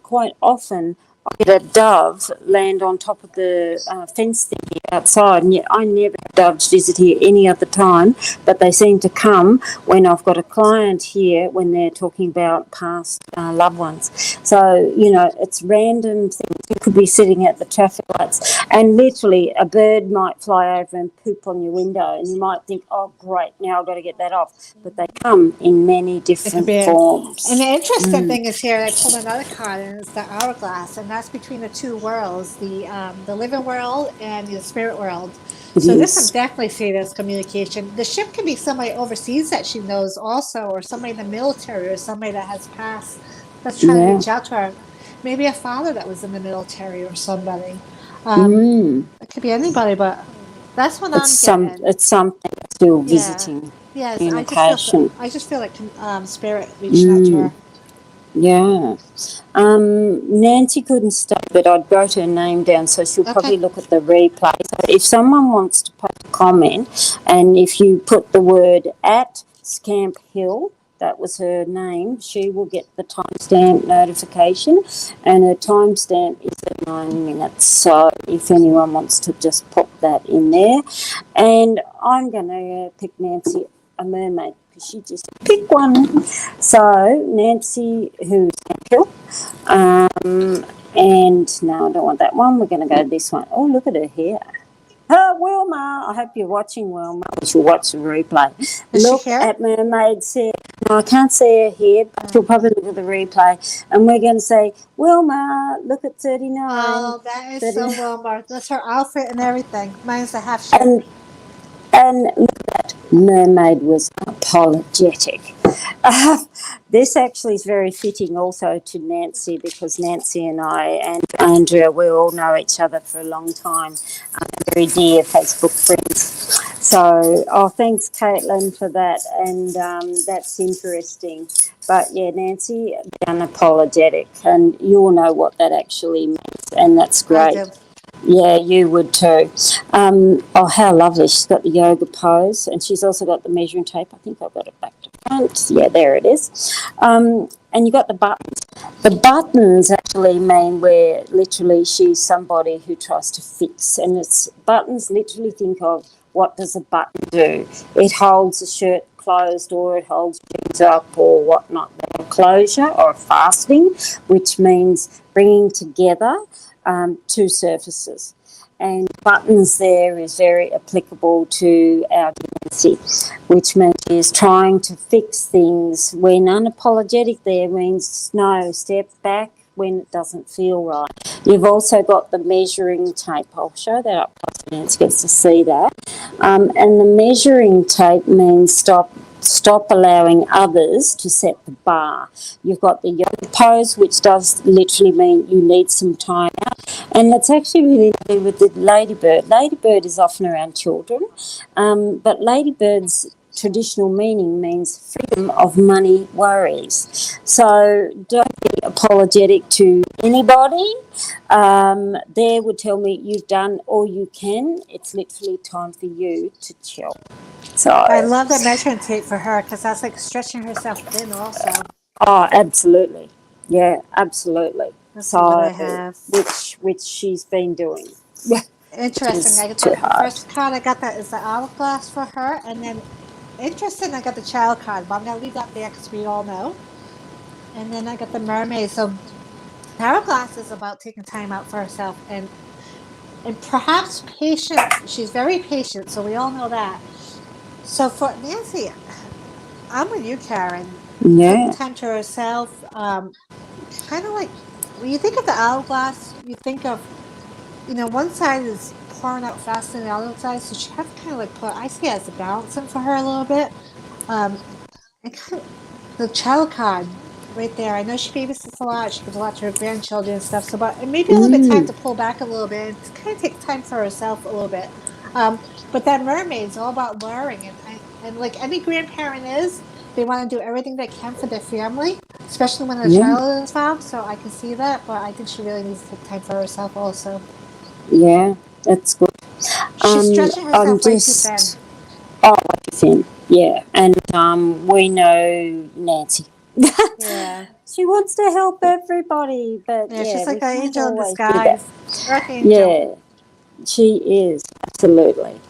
Speaker 1: quite often I get a dove land on top of the fence thing here outside, and yet I never have doves visit here any other time, but they seem to come when I've got a client here when they're talking about past loved ones. So, it's random things. You could be sitting at the traffic lights and literally a bird might fly over and poop on your window, and you might think, oh, great, now I've got to get that off. But they come in many different forms.
Speaker 2: And the interesting thing is here, I pulled another card, and it's the hourglass, and that's between the two worlds, the living world and the spirit world. So this I'm definitely seeing as communication. The ship can be somebody overseas that she knows also, or somebody in the military, or somebody that has passed that's trying to reach out to her. Maybe a father that was in the military or somebody. It could be anybody, but that's what I'm getting.
Speaker 1: It's something still visiting.
Speaker 2: Yes,
Speaker 1: communication.
Speaker 2: I just feel like spirit reaching out to her.
Speaker 1: Yeah. Nancy couldn't stay, but I'd wrote her name down, so she'll probably
Speaker 2: Okay.
Speaker 1: look at the replay. So if someone wants to post a comment, and if you put the word at Scamp Hill, that was her name, she will get the timestamp notification, and her timestamp is at 9 minutes. So if anyone wants to just pop that in there. And I'm going to pick Nancy a mermaid, because she just picked one. So Nancy, who's Hill, and no, I don't want that one. We're going to go this one. Oh, look at her hair. Wilma, I hope you're watching, Wilma. She'll watch the replay.
Speaker 2: Is
Speaker 1: Look
Speaker 2: she here?
Speaker 1: at Mermaid's hair. No, I can't see her hair, but she'll probably look at the replay. And we're going to say, Wilma, look at 39.
Speaker 2: Oh, that is
Speaker 1: 39.
Speaker 2: so well marked. That's her outfit and everything. Mine's a half shirt.
Speaker 1: And look at that, Mermaid was apologetic. This actually is very fitting also to Nancy, because Nancy and I and Andrea, we all know each other for a long time, very dear Facebook friends. So, thanks Caitlin for that, and that's interesting. But yeah, Nancy, unapologetic, and you all know what that actually means, and that's great.
Speaker 2: I do.
Speaker 1: Yeah, you would too. How lovely. She's got the yoga pose, and she's also got the measuring tape. I think I've got it back to front. Yeah, there it is. And you got the buttons. The buttons actually mean where literally she's somebody who tries to fix. And it's buttons, literally think of what does a button do. It holds a shirt closed, or it holds jeans up, or whatnot. A closure or a fastening, which means bringing together two surfaces. And buttons there is very applicable to our Nancy, which means is trying to fix things. When unapologetic there means no, step back when it doesn't feel right. You've also got the measuring tape. I'll show that up close so Nancy gets to see that. And the measuring tape means stop allowing others to set the bar. You've got the yoga pose, which does literally mean you need some time out. And it's actually really to do with the ladybird. Ladybird is often around children, but ladybird's traditional meaning means freedom of money worries. So don't be apologetic to anybody. There would tell me you've done all you can. It's literally time for you to chill. So
Speaker 2: I love the measuring tape for her, because that's like stretching herself thin also.
Speaker 1: Oh, absolutely. Yeah, absolutely.
Speaker 2: Let's see
Speaker 1: So,
Speaker 2: what I have.
Speaker 1: which she's been doing.
Speaker 2: Interesting. I got
Speaker 1: too
Speaker 2: the
Speaker 1: hard.
Speaker 2: first card I got that is the hourglass for her, and then interesting, I got the child card, but I'm gonna leave that there because we all know. And then I got the mermaid. So hourglass is about taking time out for herself and perhaps patient. She's very patient, so we all know that. So for Nancy, I'm with you, Karen.
Speaker 1: Yeah.
Speaker 2: Taking time to herself, kind of like when you think of the hourglass, you think of, one side is pouring out faster than the other side, so she has to kind of like put, I see it as a balancing for her a little bit. And kind of the child card right there. I know she babysits a lot. She gives a lot to her grandchildren and stuff. So, but maybe a little bit time to pull back a little bit and kind of take time for herself a little bit. But that mermaid's all about luring, and like any grandparent is, they want to do everything they can for their family, especially when a child is involved. So I can see that, but I think she really needs to take time for herself also.
Speaker 1: Yeah, that's good.
Speaker 2: She's stretching herself way too thin.
Speaker 1: Oh, way too thin. Yeah, and we know Nancy.
Speaker 2: Yeah.
Speaker 1: She wants to help everybody, but
Speaker 2: Yeah,
Speaker 1: yeah,
Speaker 2: she's like
Speaker 1: we
Speaker 2: an
Speaker 1: can't
Speaker 2: angel in
Speaker 1: always do
Speaker 2: disguise.
Speaker 1: that.
Speaker 2: Earth angel.
Speaker 1: Yeah, she is, absolutely.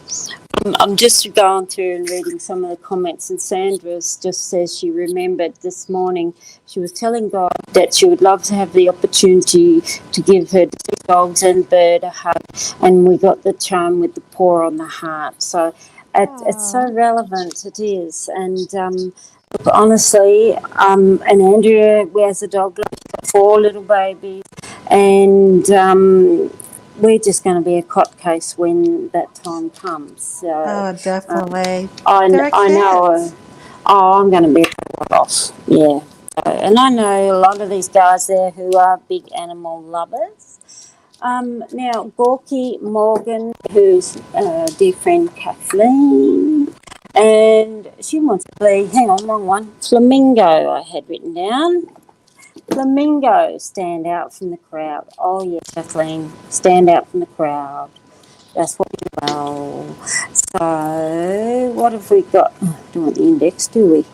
Speaker 1: I'm just going through and reading some of the comments, and Sandra's just says she remembered this morning she was telling God that she would love to have the opportunity to give her dogs and bird a hug, and we got the charm with the paw on the heart. So it's so relevant, it is. And look, honestly, and Andrea wears a dog, she's got 4 little babies, and we're just going to be a cot case when that time comes. So,
Speaker 2: Oh, definitely.
Speaker 1: I know. I'm going to be a lot off. Yeah. And I know a lot of these guys there who are big animal lovers. Now, Gorky Morgan, who's a dear friend Kathleen, And she wants to be, hang on, wrong one, flamingo I had written down. Flamingo, stand out from the crowd. Oh, yes, Kathleen, stand out from the crowd. That's what we do well. So, what have we got? Oh, don't want the index, do we?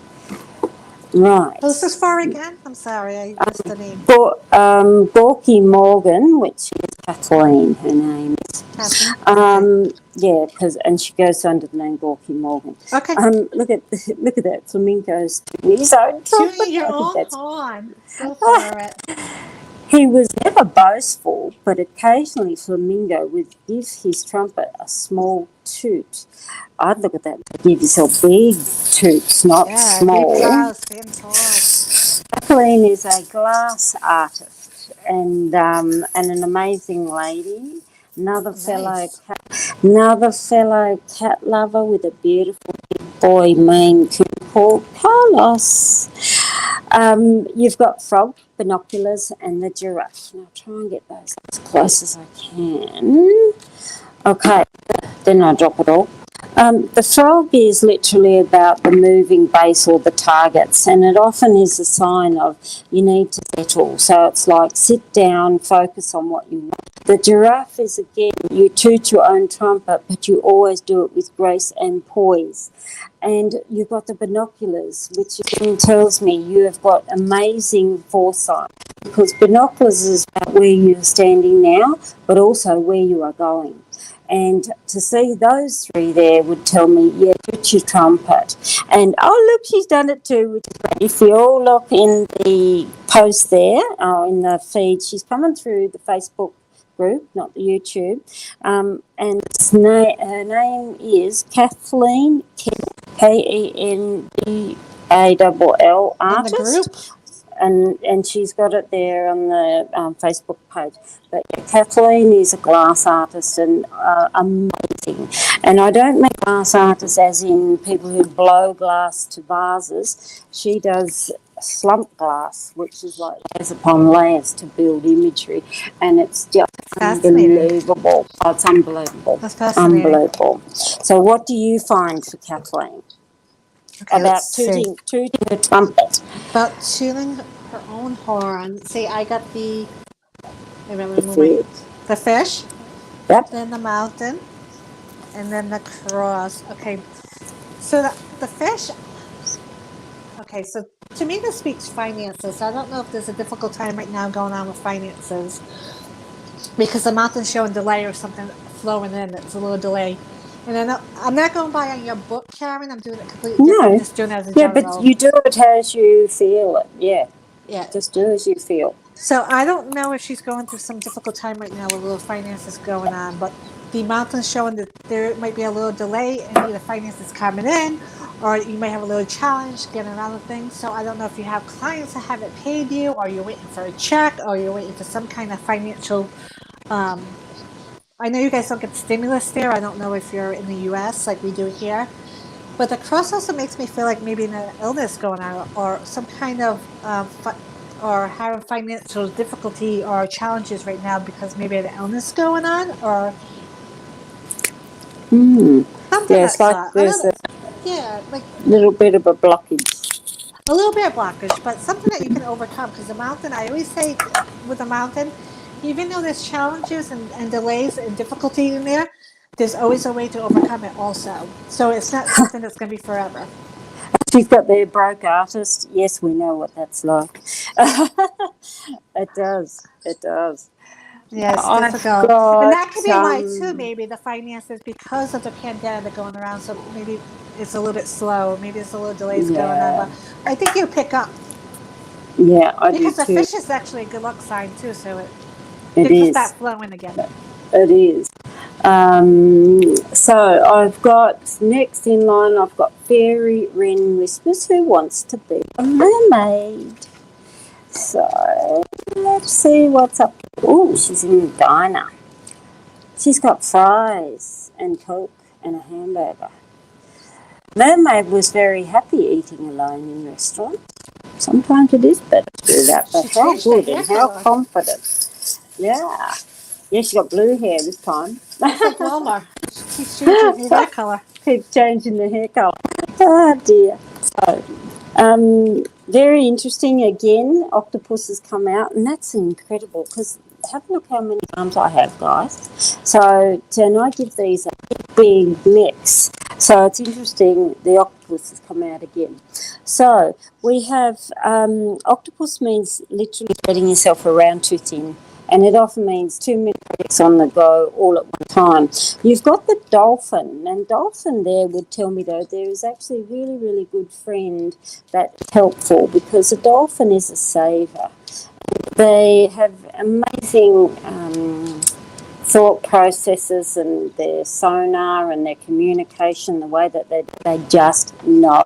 Speaker 1: Right.
Speaker 2: Who's this for again? I'm sorry, I missed the name.
Speaker 1: Gorky Morgan, which is Kathleen, her name is.
Speaker 2: Kathleen?
Speaker 1: Yeah, and she goes under the name Gorky Morgan.
Speaker 2: Okay.
Speaker 1: Look at that flamingo's so
Speaker 2: Tuning your own horn. Go for it.
Speaker 1: He was never boastful, but occasionally Flamingo would give his trumpet a small toot. I'd look at that. Give yourself big toots, not small. Kathleen is a glass artist and an amazing lady. Another fellow cat lover with a beautiful big boy Maine Coon called Carlos. You've got frog, binoculars, and the giraffe. Now try and get those as close as I can. Okay, then I drop it all. The frog is literally about the moving base or the targets, and it often is a sign of you need to settle. So it's like sit down, focus on what you want. The giraffe is, again, you toot your own trumpet, but you always do it with grace and poise. And you've got the binoculars, which again tells me you have got amazing foresight, because binoculars is about where you're standing now, but also where you are going. And to see those three there would tell me, yeah, toot your trumpet. And, oh, look, she's done it too, which is great. If you all look in the post there, in the feed, she's coming through the Facebook group, not the YouTube. And her name is Kathleen Kendall, artist.
Speaker 2: In the group?
Speaker 1: And she's got it there on the Facebook page. But yeah, Kathleen is a glass artist and amazing. And I don't mean glass artists as in people who blow glass to vases. She does slump glass, which is like layers upon layers to build imagery. And it's just unbelievable. Oh, it's unbelievable.
Speaker 2: That's fascinating.
Speaker 1: Unbelievable. So what do you find for Kathleen?
Speaker 2: Okay,
Speaker 1: about tooting the trumpet.
Speaker 2: About tooting her own horn. See, I got the fish,
Speaker 1: yep,
Speaker 2: then the mountain, and then the cross. Okay, so the fish. Okay, so to me this speaks finances. I don't know if there's a difficult time right now going on with finances, because the mountain's showing delay or something flowing in. It's a little delay. And I'm not going by on your book, Karen. I'm doing it completely different. I'm just doing it as a general.
Speaker 1: Yeah, but you do it as you feel it. Yeah.
Speaker 2: Yeah.
Speaker 1: Just do as you feel.
Speaker 2: So I don't know if she's going through some difficult time right now with a little finances going on, but the mountain's showing that there might be a little delay in either finances coming in, or you might have a little challenge getting around the things. So I don't know if you have clients that haven't paid you, or you're waiting for a check, or you're waiting for some kind of financial I know you guys don't get stimulus there. I don't know if you're in the U.S. like we do here. But the cross also makes me feel like maybe an illness going on, or some kind of, or having financial difficulty or challenges right now because maybe an illness going on, or something
Speaker 1: yes, like there's a little bit of a blockage.
Speaker 2: A little bit of blockage, but something that you can overcome. Because the mountain, I always say with the mountain, even though there's challenges and delays and difficulty in there, there's always a way to overcome it also. So it's not something that's going to be forever.
Speaker 1: She's got the broke artist. Yes, we know what that's like. It does. It does.
Speaker 2: Yes, difficult. And that could be why, too, maybe the finances, because of the pandemic going around, so maybe it's a little bit slow. Maybe there's a little delays going on. But I think you'll pick up.
Speaker 1: Yeah, I do too.
Speaker 2: Because the fish is actually a good luck sign, too, so it
Speaker 1: is.
Speaker 2: Start flowing again.
Speaker 1: It is. So I've got, next in line, I've got Fairy Wren Whispers, who wants to be a mermaid. So let's see what's up. Oh, she's in the diner. She's got fries and Coke and a hamburger. Mermaid was very happy eating alone in restaurants. Sometimes it is better to do that, but how good and how confident. Yeah. Yeah, she got blue hair this time.
Speaker 2: It's like Wilma. She's changing her hair colour.
Speaker 1: Keeps changing the hair colour. Oh dear. So, very interesting. Again, octopuses come out, and that's incredible because have a look how many arms I have, guys. So, and I give these a big mix. So it's interesting. The octopuses come out again. So we have octopus means literally spreading yourself around too thin. And it often means too many projects on the go all at one time. You've got the dolphin, and dolphin there would tell me though there is actually a really, really good friend that's helpful because a dolphin is a saver. They have amazing thought processes and their sonar and their communication, the way that they just know.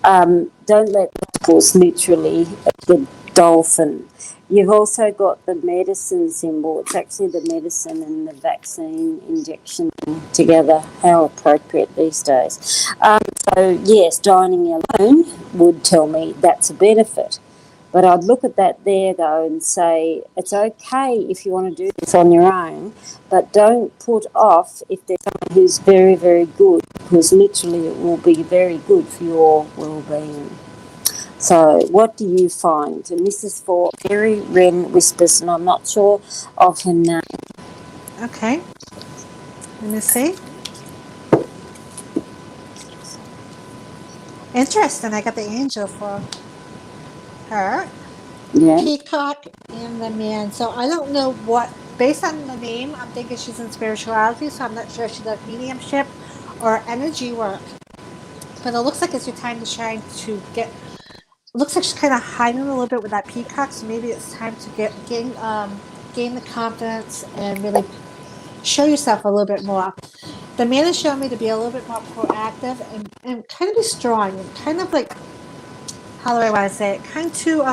Speaker 1: Don't let octopus literally the dolphin. You've also got the medicine symbol. It's actually the medicine and the vaccine injection together. How appropriate these days. So, yes, dining alone would tell me that's a benefit. But I'd look at that there, though, and say it's okay if you want to do this on your own, but don't put off if there's someone who's very, very good, because literally it will be very good for your well-being. So what do you find? And this is for Fairy Wren Whispers, and I'm not sure of her name.
Speaker 2: Okay. Let me see. Interesting. I got the angel for her.
Speaker 1: Yeah.
Speaker 2: Peacock and the man. So I don't know what, based on the name, I'm thinking she's in spirituality, so I'm not sure if she does mediumship or energy work. But it looks like it's your time to shine to get. It looks like she's kind of hiding a little bit with that peacock, so maybe it's time to gain the confidence and really show yourself a little bit more. The man is showing me to be a little bit more proactive and kind of be strong and kind of like, how do I want to say it? Kind to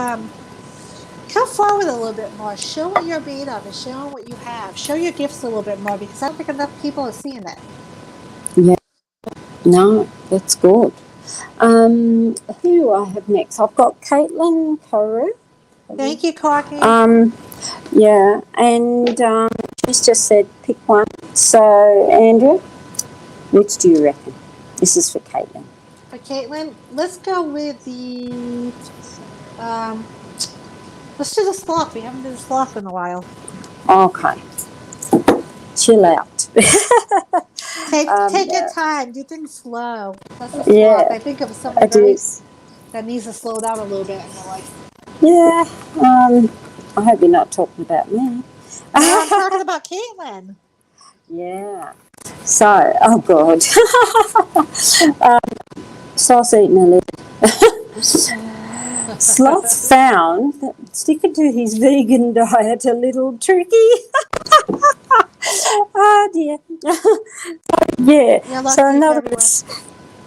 Speaker 2: come forward a little bit more. Show what you're made of and show what you have. Show your gifts a little bit more because I don't think enough people are seeing it.
Speaker 1: Yeah. No, that's good. Who do I have next? I've got Caitlin Carew.
Speaker 2: Thank you, Corky.
Speaker 1: Yeah, and she's just said pick one. So, Andrea, which do you reckon? This is for Caitlin.
Speaker 2: For Caitlin, let's go with the. Let's do the sloth. We haven't done the sloth in a while.
Speaker 1: Okay. Chill out.
Speaker 2: Take your time. Do things slow. That's a sloth.
Speaker 1: Yeah,
Speaker 2: I think of someone that needs to slow down a little bit in their life.
Speaker 1: Yeah. I hope you're not talking about me.
Speaker 2: No, I'm talking about Caitlin.
Speaker 1: Yeah. So, oh God. Sloth's eating a little. Sloth found that sticking to his vegan diet a little tricky. Oh dear. Yeah. So in other words,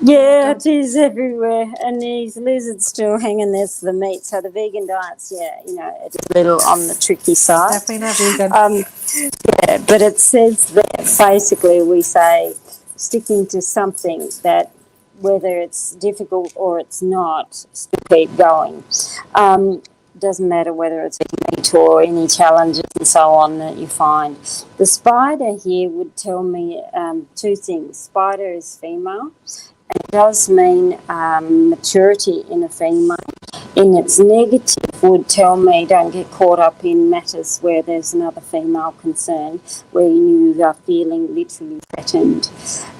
Speaker 1: yeah, it is everywhere, and these lizards still hanging there for the meat. So the vegan diet's, it's a little on the tricky side.
Speaker 2: Definitely not vegan.
Speaker 1: Yeah, but it says that basically we say sticking to something that whether it's difficult or it's not, still keep going. Doesn't matter whether it's meat or any challenges and so on that you find. The spider here would tell me two things. Spider is female. It does mean maturity in a female. In its negative would tell me don't get caught up in matters where there's another female concerned, where you are feeling literally threatened.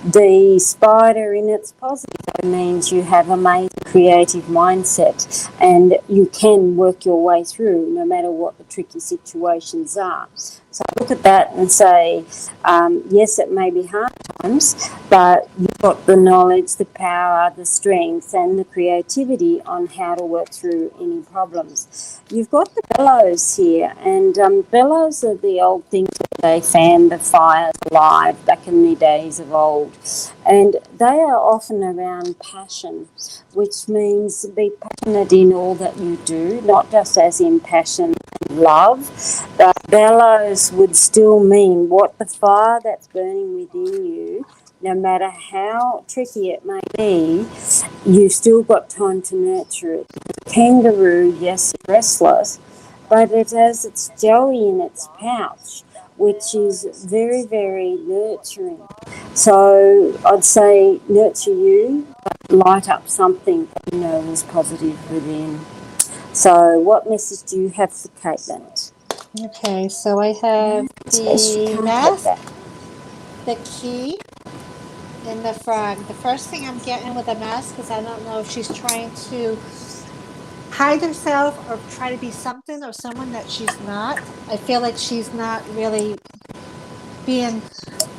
Speaker 1: The spider in its positive means you have amazing creative mindset and you can work your way through no matter what the tricky situations are. So I look at that and say, yes, it may be hard times, but you've got the knowledge, the power, the strength and the creativity on how to work through any problems. You've got the bellows here, and bellows are the old things where they fan the fires alive back in the days of old. And they are often around passion, which means be passionate in all that you do, not just as in passion and love. The bellows would still mean what the fire that's burning within you, no matter how tricky it may be, you've still got time to nurture it. The kangaroo, yes, restless, but it has its jelly in its pouch, which is very, very nurturing. So I'd say nurture you, but light up something that you know is positive within. So what message do you have for Caitlin?
Speaker 2: Okay, so I have
Speaker 1: Says she
Speaker 2: the
Speaker 1: can't have
Speaker 2: mask,
Speaker 1: that.
Speaker 2: the key, and the frog. The first thing I'm getting with the mask is I don't know if she's trying to hide herself or try to be something or someone that she's not. I feel like she's not really being,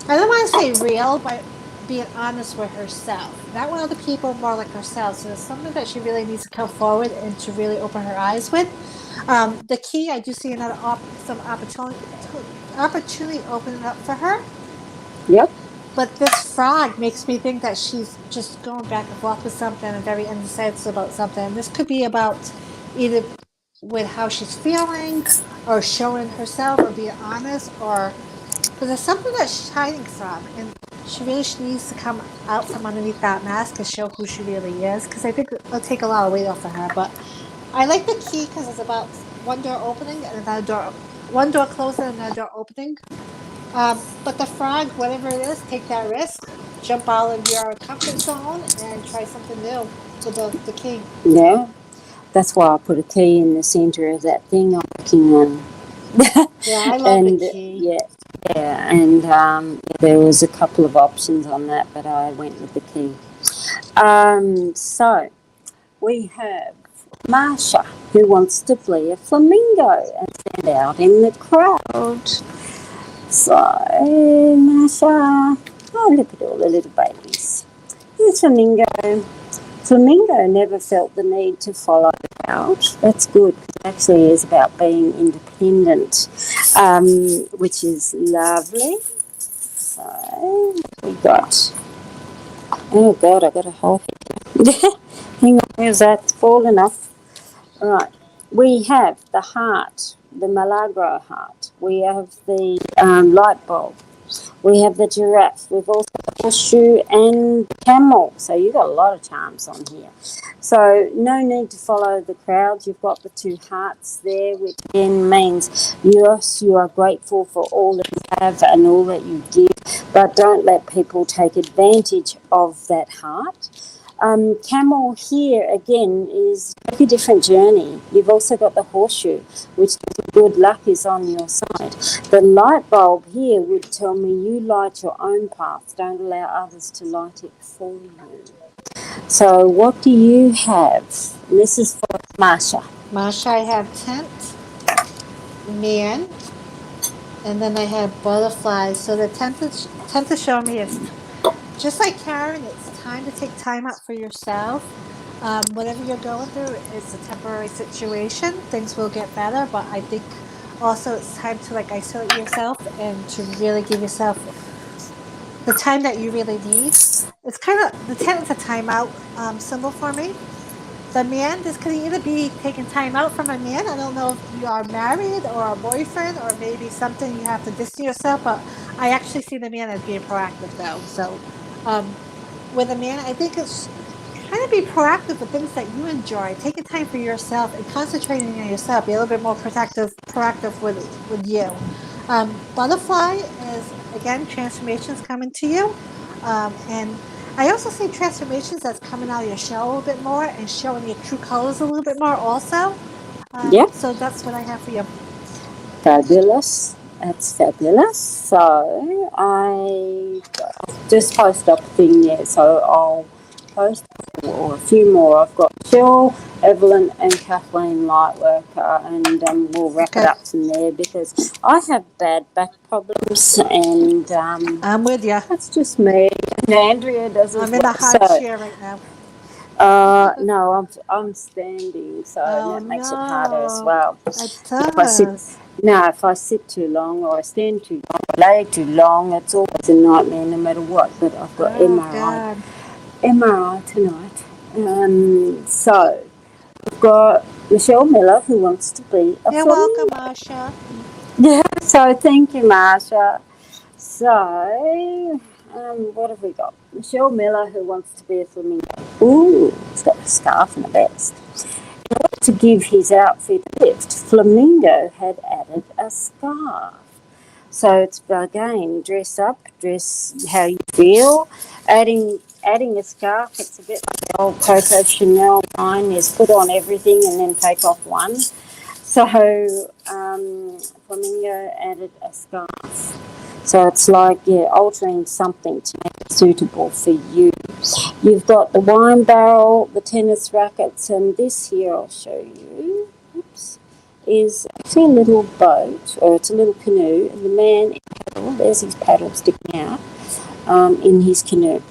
Speaker 2: I don't want to say real, but being honest with herself. Not with other people, more like herself. So it's something that she really needs to come forward and to really open her eyes with. The key, I do see another some opportunity opening up for her.
Speaker 1: Yep.
Speaker 2: But this frog makes me think that she's just going back and forth with something and very indecisive about something. And this could be about either with how she's feeling or showing herself or being honest or but there's something that she's hiding from and she really needs to come out from underneath that mask and show who she really is because I think it'll take a lot of weight off of her. But I like the key because it's about one door opening and another door, one door closing and another door opening. But the frog, whatever it is, take that risk, jump out of your comfort zone, and try something new with the key.
Speaker 1: Yeah. That's why I put a key in the centre of that thing I'm working on.
Speaker 2: Yeah, I love the
Speaker 1: And
Speaker 2: key.
Speaker 1: and there was a couple of options on that, but I went with the key. So we have Marsha, who wants to be a flamingo and stand out in the crowd. So, Marsha, oh, look at all the little babies. Here's Flamingo. Flamingo never felt the need to follow the crowd. That's good. It actually is about being independent, which is lovely. So, what we got? Oh, God, I got a hole here. Hang on, where's that? It's fallen off. All right. We have the heart, the Milagro heart. We have the light bulb. We have the giraffe. We've also got the horseshoe and the camel. So you've got a lot of charms on here. So no need to follow the crowd. You've got the two hearts there, which again means yes, you are grateful for all that you have and all that you give, but don't let people take advantage of that heart. Camel here again is take a different journey. You've also got the horseshoe, which good luck is on your side. The light bulb here would tell me you light your own path. Don't allow others to light it for you. So what do you have? This is for Marsha.
Speaker 2: Marsha, I have tent, man, and then I have butterflies. So the tent is showing me it's just like Karen, it's time to take time out for yourself. Whatever you're going through, it's a temporary situation. Things will get better, but I think also it's time to like isolate yourself and to really give yourself the time that you really need. It's kind of the tent is a timeout symbol for me. The man, this could either be taking time out from a man. I don't know if you are married or a boyfriend or maybe something you have to distance yourself, but I actually see the man as being proactive though. So with a man, I think it's kind of be proactive with things that you enjoy. Taking time for yourself and concentrating on yourself. Be a little bit more proactive with you. Butterfly is again transformations coming to you, and I also see transformations that's coming out of your shell a little bit more and showing your true colors a little bit more also.
Speaker 1: Yep.
Speaker 2: So that's what I have for you.
Speaker 1: Fabulous. That's fabulous. So I just post up a thing there. So I'll post or a few more. I've got Jill, Evelyn, and Kathleen Lightworker, and we'll wrap it up from there because I have bad back problems, and
Speaker 2: I'm with you.
Speaker 1: that's just me. And Andrea does as
Speaker 2: I'm in a hard chair right now.
Speaker 1: No, I'm standing, so that makes it harder as well.
Speaker 2: It does.
Speaker 1: If I sit too long or I stand too long or lay too long, it's always a nightmare no matter what. But I've got MRI tonight. So we've got Michelle Miller who wants to be a
Speaker 2: You're welcome, Marsha.
Speaker 1: Yeah, so thank you, Marsha. So, what have we got? Michelle Miller who wants to be a flamingo. Ooh, he's got a scarf and a vest. In order to give his outfit a lift, Flamingo had added a scarf. So it's again, dress up, dress how you feel, adding adding a scarf. It's a bit like the old Coco Chanel line is put on everything and then take off one. So Flamingo added a scarf. So it's like, yeah, altering something to make it suitable for you. You've got the wine barrel, the tennis rackets, and this here I'll show you. Oops. Is actually a little boat, or it's a little canoe, and the man in paddle, there's his paddle sticking out in his canoe.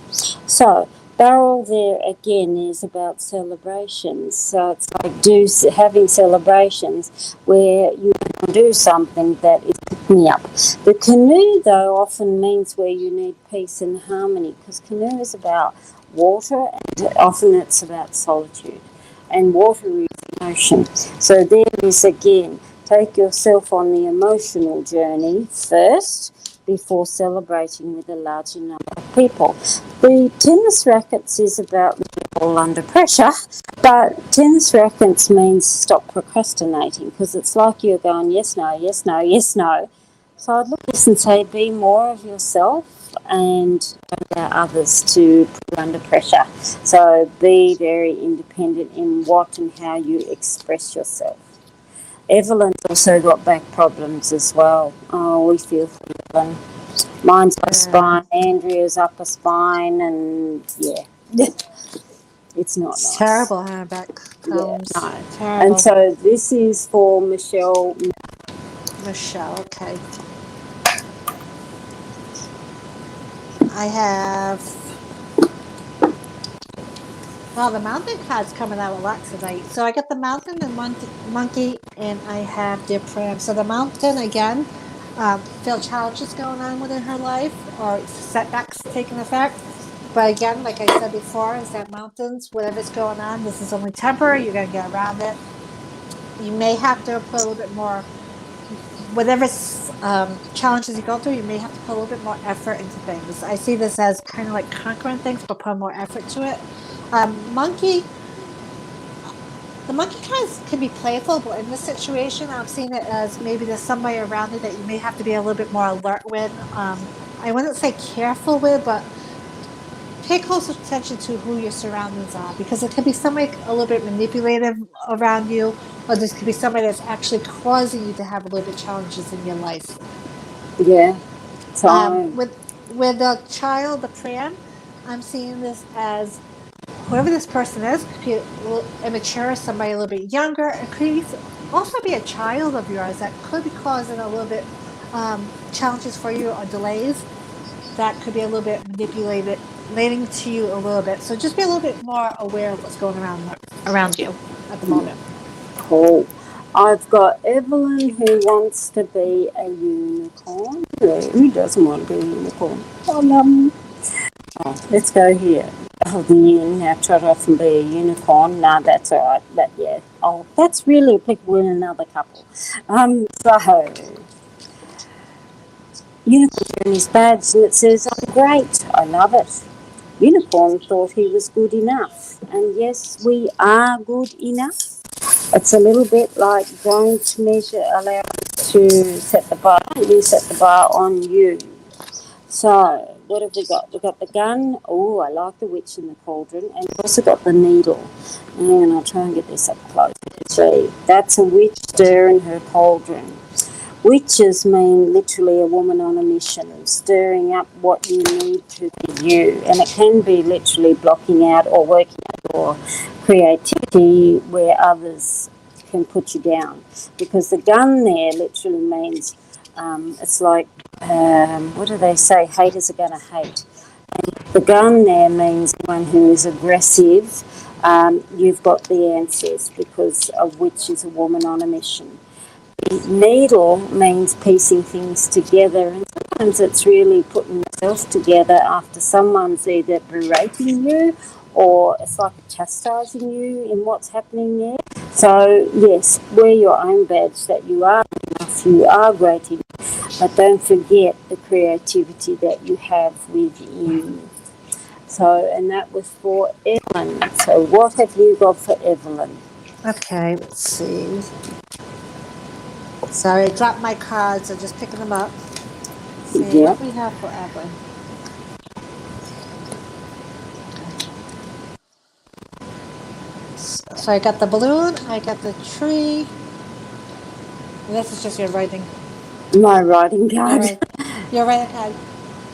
Speaker 1: So, barrel there again is about celebrations. So it's like having celebrations where you can do something that is pick me up. The canoe, though, often means where you need peace and harmony, because canoe is about water, and often it's about solitude. And water is emotion. So there is again, take yourself on the emotional journey first before celebrating with a larger number of people. The tennis rackets is about all under pressure, but tennis rackets means stop procrastinating, because it's like you're going yes, no, yes, no, yes, no. So I'd look at this and say be more of yourself and don't allow others to put you under pressure. So be very independent in what and how you express yourself. Evelyn's also got back problems as well. Oh, we feel for Evelyn. Mine's upper spine, Andrea's upper spine, and yeah, it's not nice.
Speaker 2: Terrible, huh? Back problems.
Speaker 1: Yeah, no.
Speaker 2: Terrible.
Speaker 1: And so this is for Michelle.
Speaker 2: Michelle, okay. I have, well, the mountain card's coming out a lot tonight. So I got the mountain and monkey, and I have dear pram. So the mountain, again, feel challenges going on within her life or setbacks taking effect. But again, like I said before, is that mountains, whatever's going on, this is only temporary. You're going to get around it. You may have to put a little bit more, whatever challenges you go through, you may have to put a little bit more effort into things. I see this as kind of like conquering things, but put more effort to it. Monkey, the monkey kinds can be playful, but in this situation, I'm seeing it as maybe there's somebody around it that you may have to be a little bit more alert with. I wouldn't say careful with, but pay close attention to who your surroundings are, because it could be somebody a little bit manipulative around you, or this could be somebody that's actually causing you to have a little bit challenges in your life.
Speaker 1: Yeah. So
Speaker 2: with the child, the pram, I'm seeing this as whoever this person is, could be a little immature, somebody a little bit younger. It could also be a child of yours that could be causing a little bit challenges for you or delays. That could be a little bit manipulated, relating to you a little bit. So just be a little bit more aware of what's going around you at the moment.
Speaker 1: Cool. I've got Evelyn who wants to be a unicorn. Who doesn't want to be a unicorn? Let's go here. Oh, the yin, now trot off and be a unicorn. No, that's all right. But yeah, that's really applicable in another couple. So unicorn is badge, and it says, "I'm great. I love it." Unicorn thought he was good enough, and yes, we are good enough. It's a little bit like don't allow us to set the bar. You set the bar on you. So what have we got? We've got the gun. Oh, I like the witch in the cauldron, and we've also got the needle. And I'll try and get this up close. See, that's a witch stirring her cauldron. Witches mean literally a woman on a mission, stirring up what you need to be you. And it can be literally blocking out or working out your creativity where others can put you down. Because the gun there literally means, it's like, what do they say? Haters are going to hate. And the gun there means one who is aggressive. You've got the answers, because a witch is a woman on a mission. Needle means piecing things together, and sometimes it's really putting yourself together after someone's either berating you or it's like chastising you in what's happening there. So yes, wear your own badge that you are enough, you are great enough, but don't forget the creativity that you have within. So, and that was for Evelyn. So what have you got for Evelyn?
Speaker 2: Okay, let's see. Sorry, I dropped my cards. I'm just picking them up. Let's see what we have for Evelyn. So I got the balloon, I got the tree. And this is just your writing.
Speaker 1: My writing
Speaker 2: Your,
Speaker 1: card.
Speaker 2: your writing card.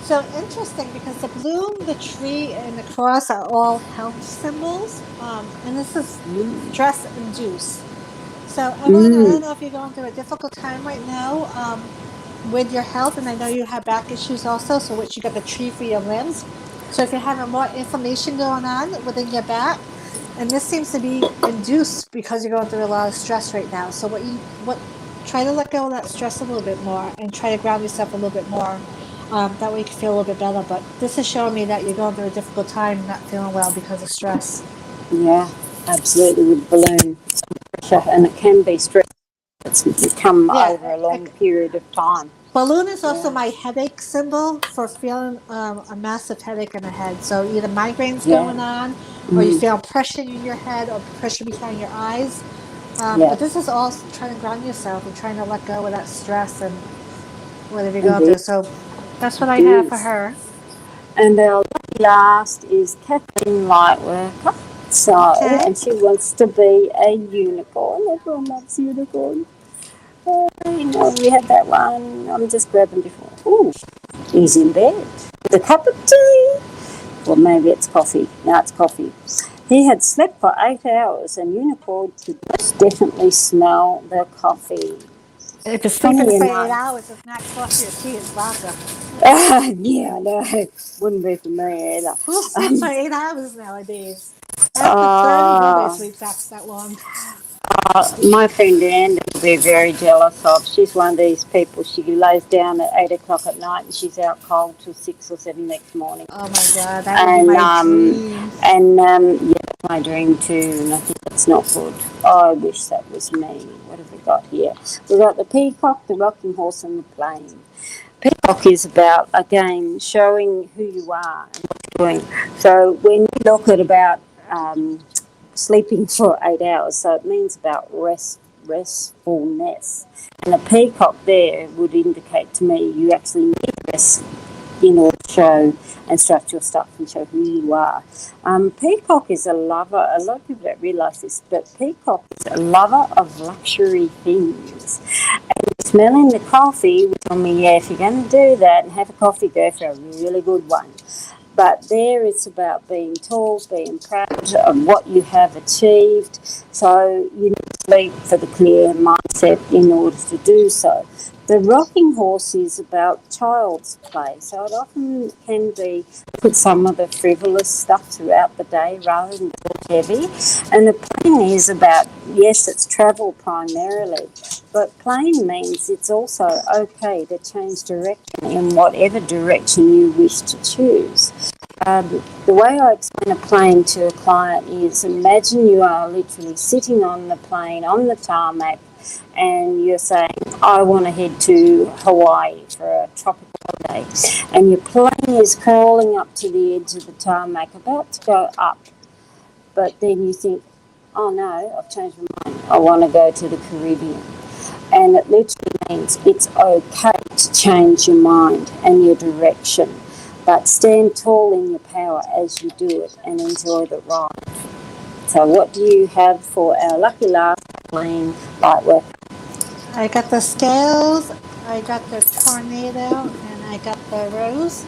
Speaker 2: So interesting because the balloon, the tree, and the cross are all health symbols. And this is stress induced. So Evelyn, I don't know if you're going through a difficult time right now with your health, and I know you have back issues also. So which you got the tree for your limbs. So if you're having more inflammation going on within your back, and this seems to be induced because you're going through a lot of stress right now. So what try to let go of that stress a little bit more and try to ground yourself a little bit more. That way you can feel a little bit better. But this is showing me that you're going through a difficult time, not feeling well because of stress.
Speaker 1: Yeah, absolutely, with balloon pressure, and it can be stress. It's become over a long period of time.
Speaker 2: Balloon is also my headache symbol for feeling a massive headache in the head. So either migraines going on, or you feel pressure in your head, or pressure behind your eyes. But this is all trying to ground yourself and trying to let go of that stress and whatever you're going through. So that's what I have for her.
Speaker 1: And our last is Kathleen Lightworker. So, and she wants to be a unicorn. Everyone loves unicorns. We had that one. I'm just grabbing before. Ooh, he's in bed with a cup of tea. Well, maybe it's coffee. No, it's coffee. He had slept for 8 hours, and unicorn could most definitely smell the coffee.
Speaker 2: If you're sleeping for 8 hours, it's not coffee or tea, it's vodka.
Speaker 1: Yeah, no, wouldn't be for me either.
Speaker 2: Who sleeps for 8 hours nowadays? After 30, nobody sleeps that long.
Speaker 1: My friend Andrea will be very jealous of. She's one of these people. She lays down at 8 o'clock at night and she's out cold till 6 or 7 next morning.
Speaker 2: Oh my God, that would be my dream.
Speaker 1: And yeah, my dream too. And I think that's not good. Oh, I wish that was me. What have we got here? We've got the peacock, the rocking horse, and the plane. Peacock is about, again, showing who you are and what you're doing. So when you look at about sleeping for 8 hours, so it means about restfulness. And a peacock there would indicate to me you actually need rest in order to show and structure your stuff and show who you are. Peacock is a lover, a lot of people don't realise this, but peacock is a lover of luxury things. And smelling the coffee would tell me, yeah, if you're going to do that and have a coffee, go for a really good one. But there it's about being tall, being proud of what you have achieved. So you need to sleep for the clear mindset in order to do so. The rocking horse is about child's play. So it often can be put some of the frivolous stuff throughout the day rather than heavy. And the plane is about, yes, it's travel primarily, but plane means it's also okay to change direction in whatever direction you wish to choose. The way I explain a plane to a client is imagine you are literally sitting on the plane, on the tarmac, and you're saying, I want to head to Hawaii for a tropical holiday. And your plane is crawling up to the edge of the tarmac, about to go up. But then you think, oh no, I've changed my mind. I want to go to the Caribbean. And it literally means it's okay to change your mind and your direction. But stand tall in your power as you do it and enjoy the ride. So what do you have for our lucky last Kathleen Lightwork?
Speaker 2: I got the scales, I got the tornado, and I got the rose.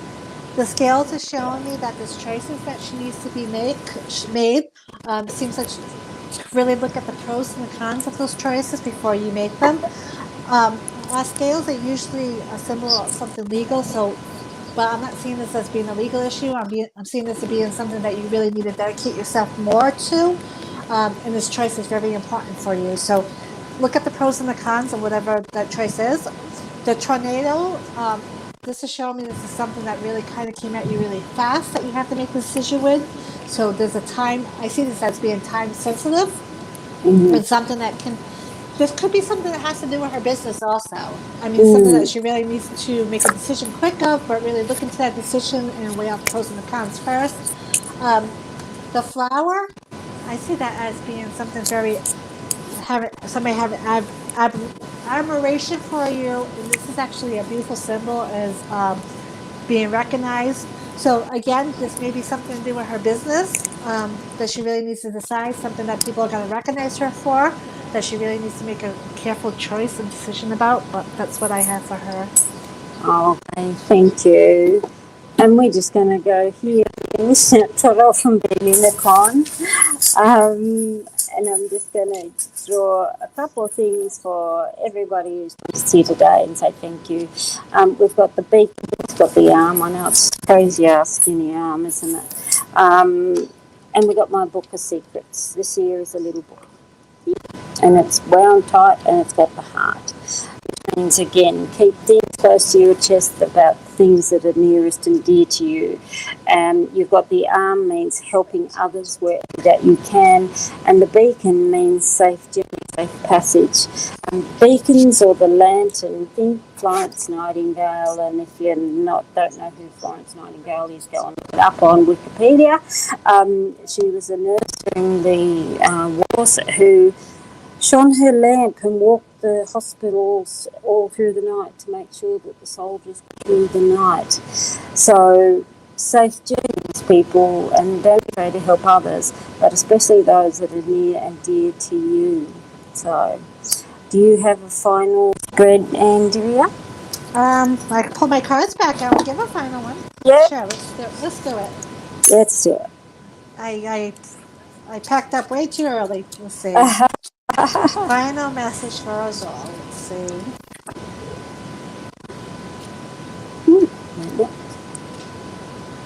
Speaker 2: The scales are showing me that there's choices that she needs to be made. Seems like she really look at the pros and the cons of those choices before you make them. Scales are usually a symbol of something legal, but I'm not seeing this as being a legal issue. I'm seeing this as being something that you really need to dedicate yourself more to, and this choice is very important for you. So look at the pros and the cons of whatever that choice is. The tornado, this is showing me this is something that really kind of came at you really fast that you have to make a decision with. So there's a time, I see this as being time sensitive, and something that this could be something that has to do with her business also. I mean, something that she really needs to make a decision quick of, but really look into that decision and weigh out the pros and the cons first. The flower, I see that as being something somebody having admiration for you, and this is actually a beautiful symbol as being recognized. So again, this may be something to do with her business. that she really needs to decide, something that people are going to recognize her for, that she really needs to make a careful choice and decision about. But that's what I have for her.
Speaker 1: Okay, thank you. And we're just going to go here and trot off from the unicorn. And I'm just going to draw a couple of things for everybody who's here today and say thank you. We've got the beak, we've got the arm. I know it's crazy how skinny arm, isn't it? And we got my book of secrets. This here is a little book. And it's wound tight and it's got the heart. Which means, again, keep things close to your chest about things that are nearest and dear to you. You've got the arm, means helping others where that you can. And the beacon means safe journey, safe passage. Beacons or the lantern, think Florence Nightingale. And if you don't know who Florence Nightingale is, go and look it up on Wikipedia. She was a nurse during the wars who shone her lamp and walked the hospitals all through the night to make sure that the soldiers got through the night. So safe journeys, people, and don't be afraid to help others, but especially those that are near and dear to you. So do you have a final spread, Andrea?
Speaker 2: I can pull my cards back out and give a final one.
Speaker 1: Yeah.
Speaker 2: Sure, let's do it.
Speaker 1: Let's do it.
Speaker 2: I packed up way too early. Let's see. Final message for us all. Let's see.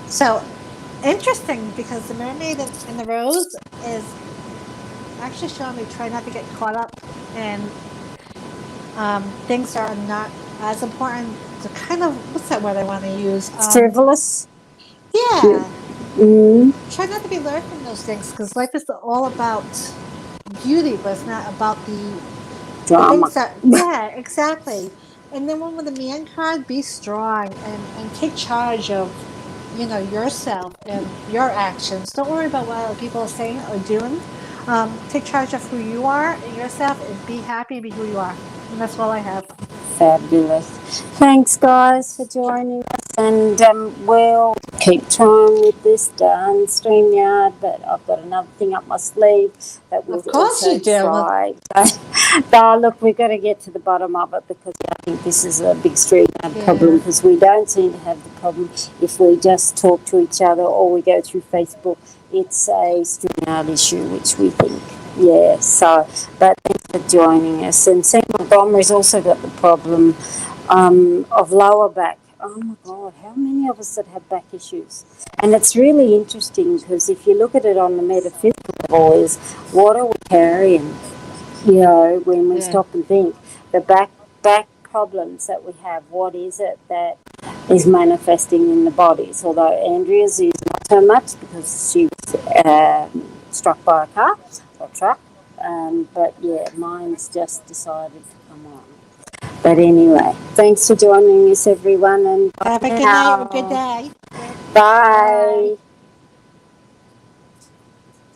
Speaker 2: So interesting, because the mermaid in the rose is actually showing me try not to get caught up in things that are not as important. To kind of, what's that word I want to use?
Speaker 1: Frivolous.
Speaker 2: Yeah.
Speaker 1: Mm-hmm.
Speaker 2: Try not to be lured from those things, because life is all about beauty, but it's not about the
Speaker 1: drama.
Speaker 2: Yeah, exactly. And then one with the man card, be strong and take charge of, yourself and your actions. Don't worry about what other people are saying or doing. Take charge of who you are and yourself, and be happy and be who you are. And that's all I have.
Speaker 1: Fabulous. Thanks, guys, for joining us. And we'll keep trying with this done StreamYard, but I've got another thing up my sleeve that we'll also try. So, look, we've got to get to the bottom of it, because I think this is a big StreamYard problem, because we don't seem to have the problem if we just talk to each other or we go through Facebook. It's a StreamYard issue, which we think. Yeah, so, but thanks for joining us. And Sam Montgomery's also got the problem of lower back. Oh my God, how many of us that have back issues? And it's really interesting, because if you look at it on the metaphysical level, is what are we carrying? When we stop and think, the back problems that we have, what is it that is manifesting in the bodies? Although Andrea's is not so much, because she was struck by a car or truck, but yeah, mine's just decided to come on. But anyway, thanks for joining us, everyone, and
Speaker 2: have a good night or good day.
Speaker 1: Bye.